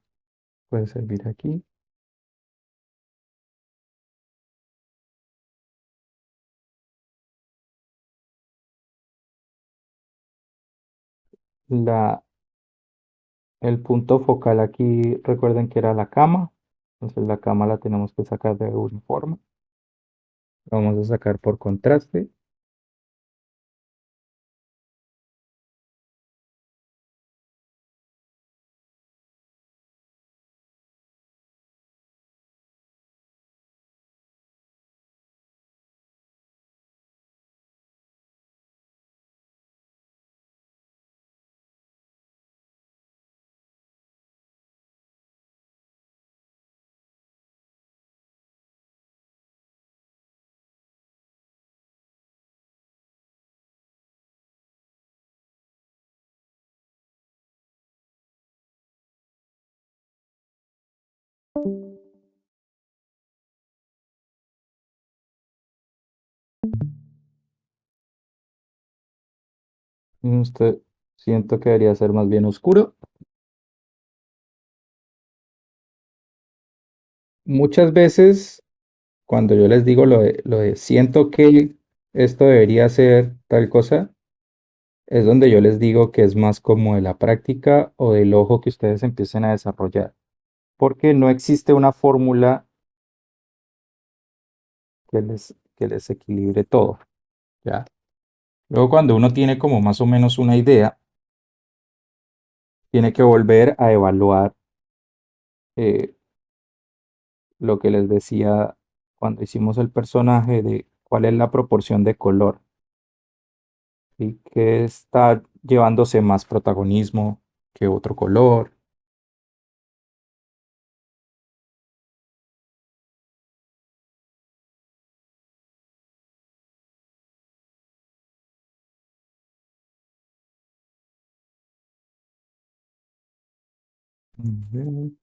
puede servir aquí. La, el punto focal aquí, recuerden que era la cama. Entonces la cama la tenemos que sacar de alguna forma. La vamos a sacar por contraste. Usted siento que debería ser más bien oscuro. Muchas veces, cuando yo les digo lo de siento que esto debería ser tal cosa, es donde yo les digo que es más como de la práctica o del ojo que ustedes empiecen a desarrollar. Porque no existe una fórmula que les equilibre todo, ¿ya? Luego cuando uno tiene como más o menos una idea, tiene que volver a evaluar eh, lo que les decía cuando hicimos el personaje de cuál es la proporción de color y qué está llevándose más protagonismo que otro color. Ujú.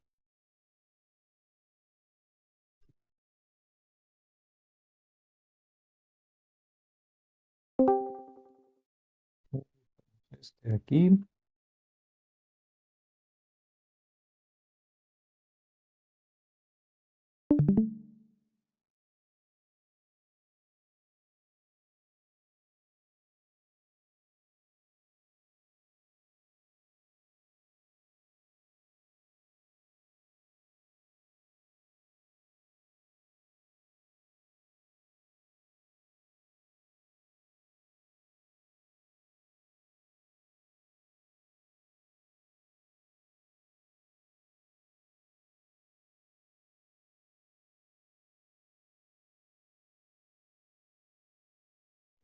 Este de aquí.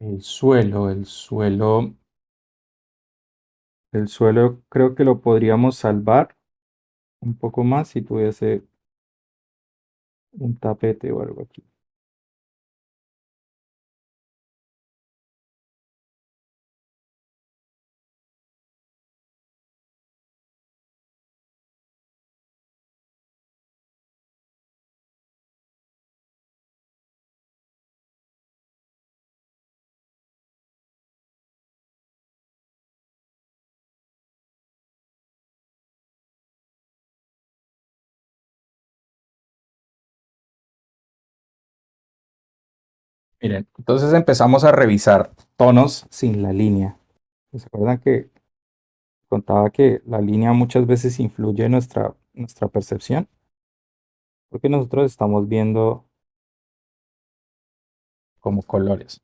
El suelo creo que lo podríamos salvar un poco más si tuviese un tapete o algo aquí. Miren, entonces empezamos a revisar tonos sin la línea. ¿Se acuerdan que contaba que la línea muchas veces influye en nuestra percepción? Porque nosotros estamos viendo como colores.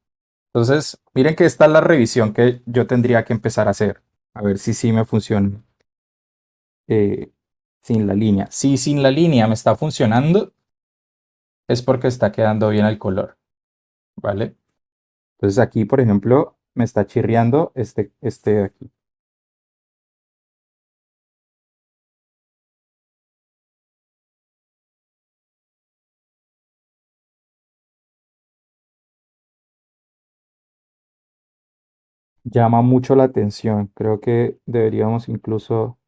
Entonces, miren que esta es la revisión que yo tendría que empezar a hacer. A ver si sí me funciona eh, sin la línea. Si sin la línea me está funcionando, es porque está quedando bien el color, ¿vale? Entonces aquí, por ejemplo, me está chirriando este de aquí. Llama mucho la atención. Creo que deberíamos incluso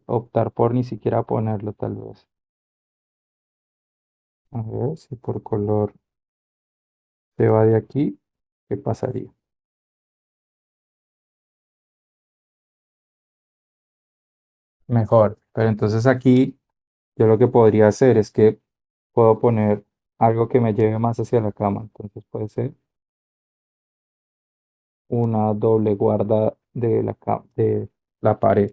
optar por ni siquiera ponerlo, tal vez. A ver si por color se va de aquí, ¿qué pasaría? Mejor. Pero entonces aquí yo lo que podría hacer es que puedo poner algo que me lleve más hacia la cama. Entonces puede ser una doble guarda de la pared.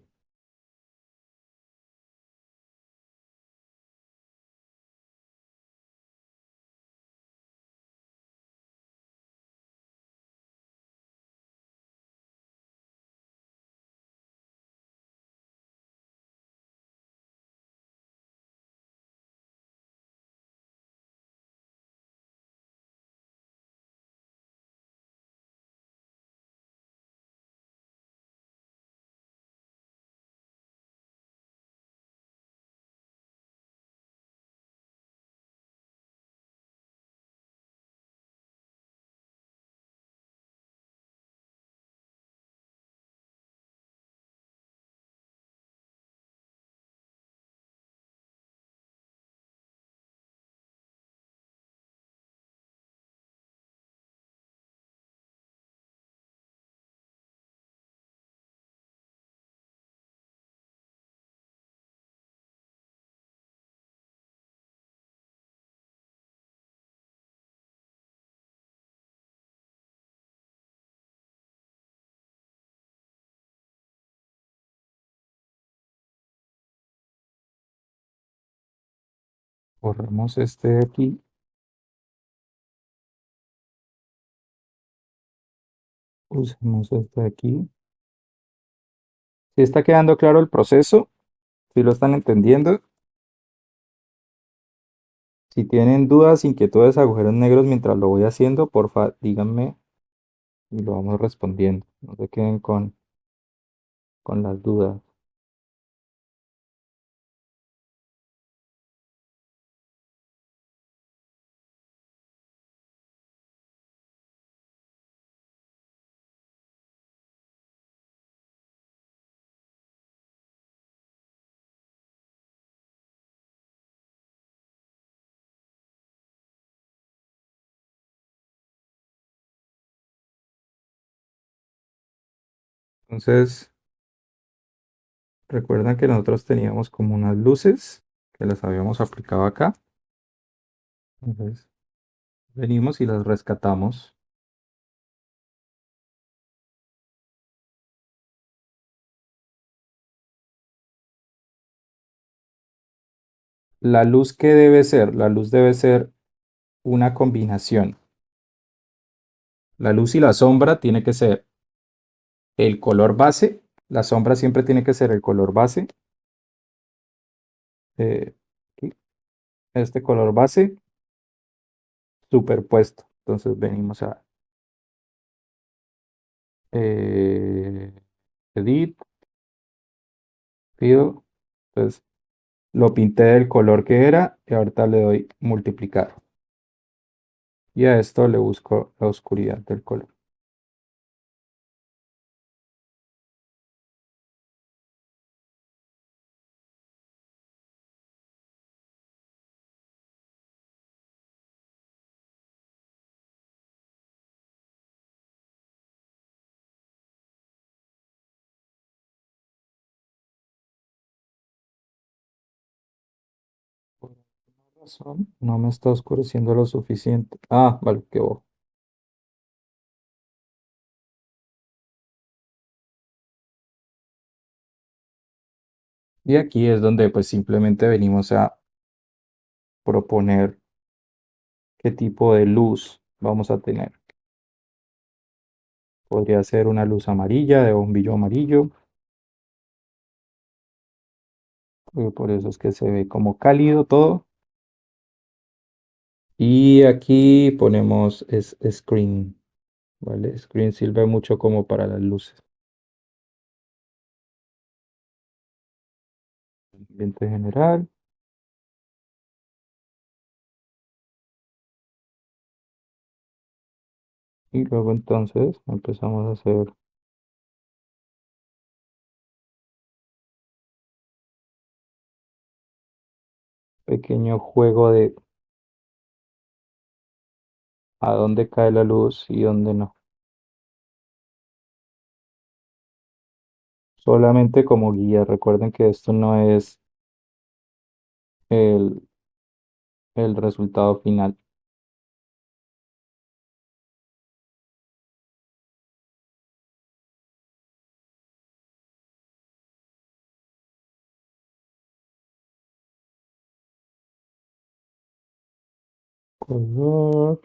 Borramos este de aquí. Usemos esto de aquí. Si está quedando claro el proceso, si lo están entendiendo. Si tienen dudas, inquietudes, agujeros negros mientras lo voy haciendo, porfa, díganme y lo vamos respondiendo. No se queden con las dudas. Entonces, recuerdan que nosotros teníamos como unas luces que las habíamos aplicado acá. Entonces, venimos y las rescatamos. La luz, ¿qué debe ser? La luz debe ser una combinación. La luz y la sombra tiene que ser el color base. La sombra siempre tiene que ser el color base. Aquí, este color base superpuesto. Entonces venimos a eh, Edit, pido. Entonces lo pinté del color que era y ahorita le doy multiplicar. Y a esto le busco la oscuridad del color. Por alguna razón no me está oscureciendo lo suficiente. Ah, vale, qué bobo. Y aquí es donde pues simplemente venimos a proponer qué tipo de luz vamos a tener. Podría ser una luz amarilla, de bombillo amarillo. Por eso es que se ve como cálido todo. Y aquí ponemos screen, ¿vale? Screen sirve mucho como para las luces. Ambiente general. Y luego entonces empezamos a hacer pequeño juego de a dónde cae la luz y dónde no. Solamente como guía. Recuerden que esto no es el, el resultado final. Color.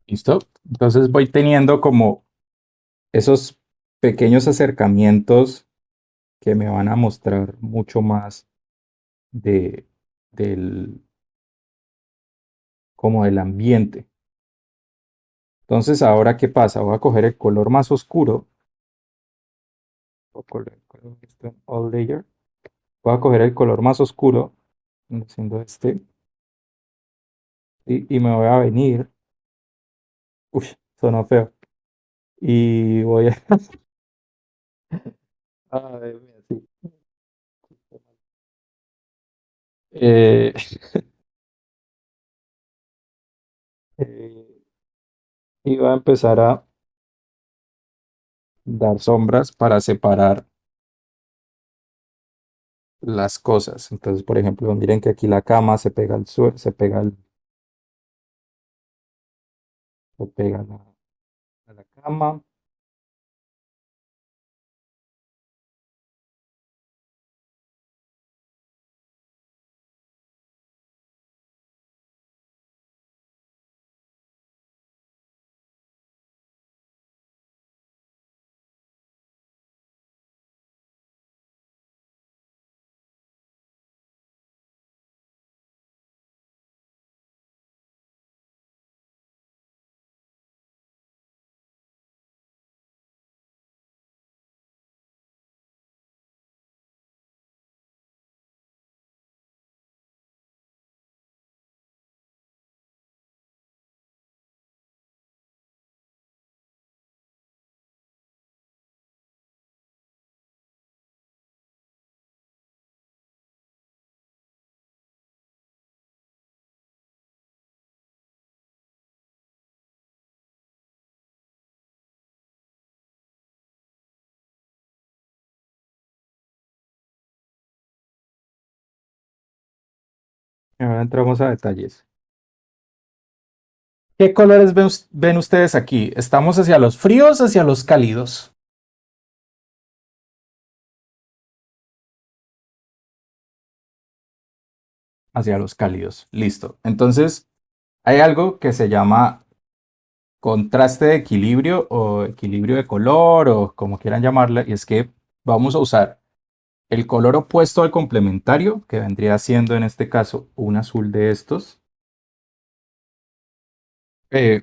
¿Listo? Entonces voy teniendo como esos pequeños acercamientos que me van a mostrar mucho más de, del, como del ambiente. Entonces, ahora, ¿qué pasa? Voy a coger el color más oscuro. All layer. Voy a coger el color más oscuro, haciendo este, y me voy a venir. Uy, sonó feo. Y voy a. Ay, mira, sí. Eh, eh, y voy a empezar a dar sombras para separar las cosas. Entonces, por ejemplo, miren que aquí la cama se pega al suelo, se pega a la cama. Ahora entramos a detalles. ¿Qué colores ven ustedes aquí? ¿Estamos hacia los fríos o hacia los cálidos? Hacia los cálidos. Listo. Entonces, hay algo que se llama contraste de equilibrio o equilibrio de color o como quieran llamarle, y es que vamos a usar el color opuesto al complementario, que vendría siendo en este caso un azul de estos,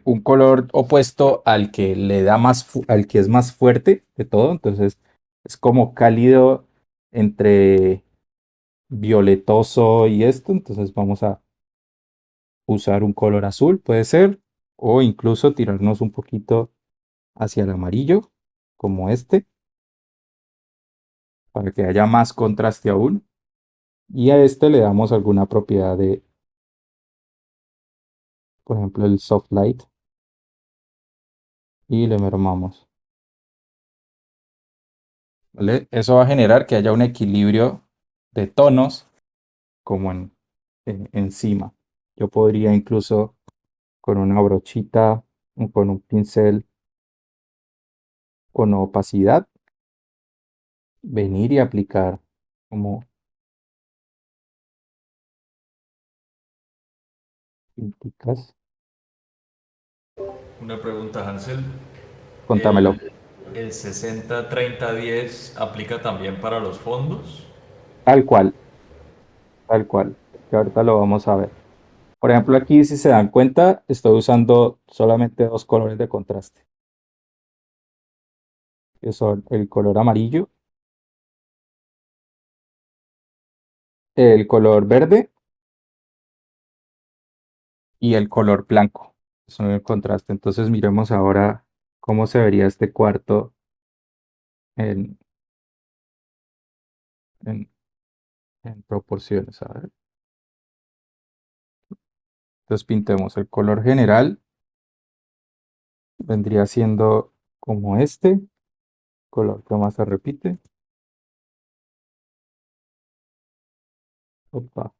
un color opuesto al que le da al que es más fuerte de todo, entonces es como cálido entre violetoso y esto, entonces vamos a usar un color azul, puede ser, o incluso tirarnos un poquito hacia el amarillo, como este, para que haya más contraste aún. Y a este le damos alguna propiedad de, por ejemplo, el soft light, y le mermamos. ¿Vale? Eso va a generar que haya un equilibrio de tonos como encima. Yo podría incluso con una brochita o con un pincel con opacidad venir y aplicar como pinticas. Una pregunta, Hansel. Contámelo. ¿El 60-30-10 aplica también para los fondos? Tal cual, tal cual. Que ahorita lo vamos a ver. Por ejemplo, aquí si se dan cuenta, estoy usando solamente dos colores de contraste, que son el color amarillo, el color verde y el color blanco. Son el contraste. Entonces miremos ahora cómo se vería este cuarto en, en, en proporciones. A ver. Entonces pintemos el color general. Vendría siendo como este color que más se repite. Opa.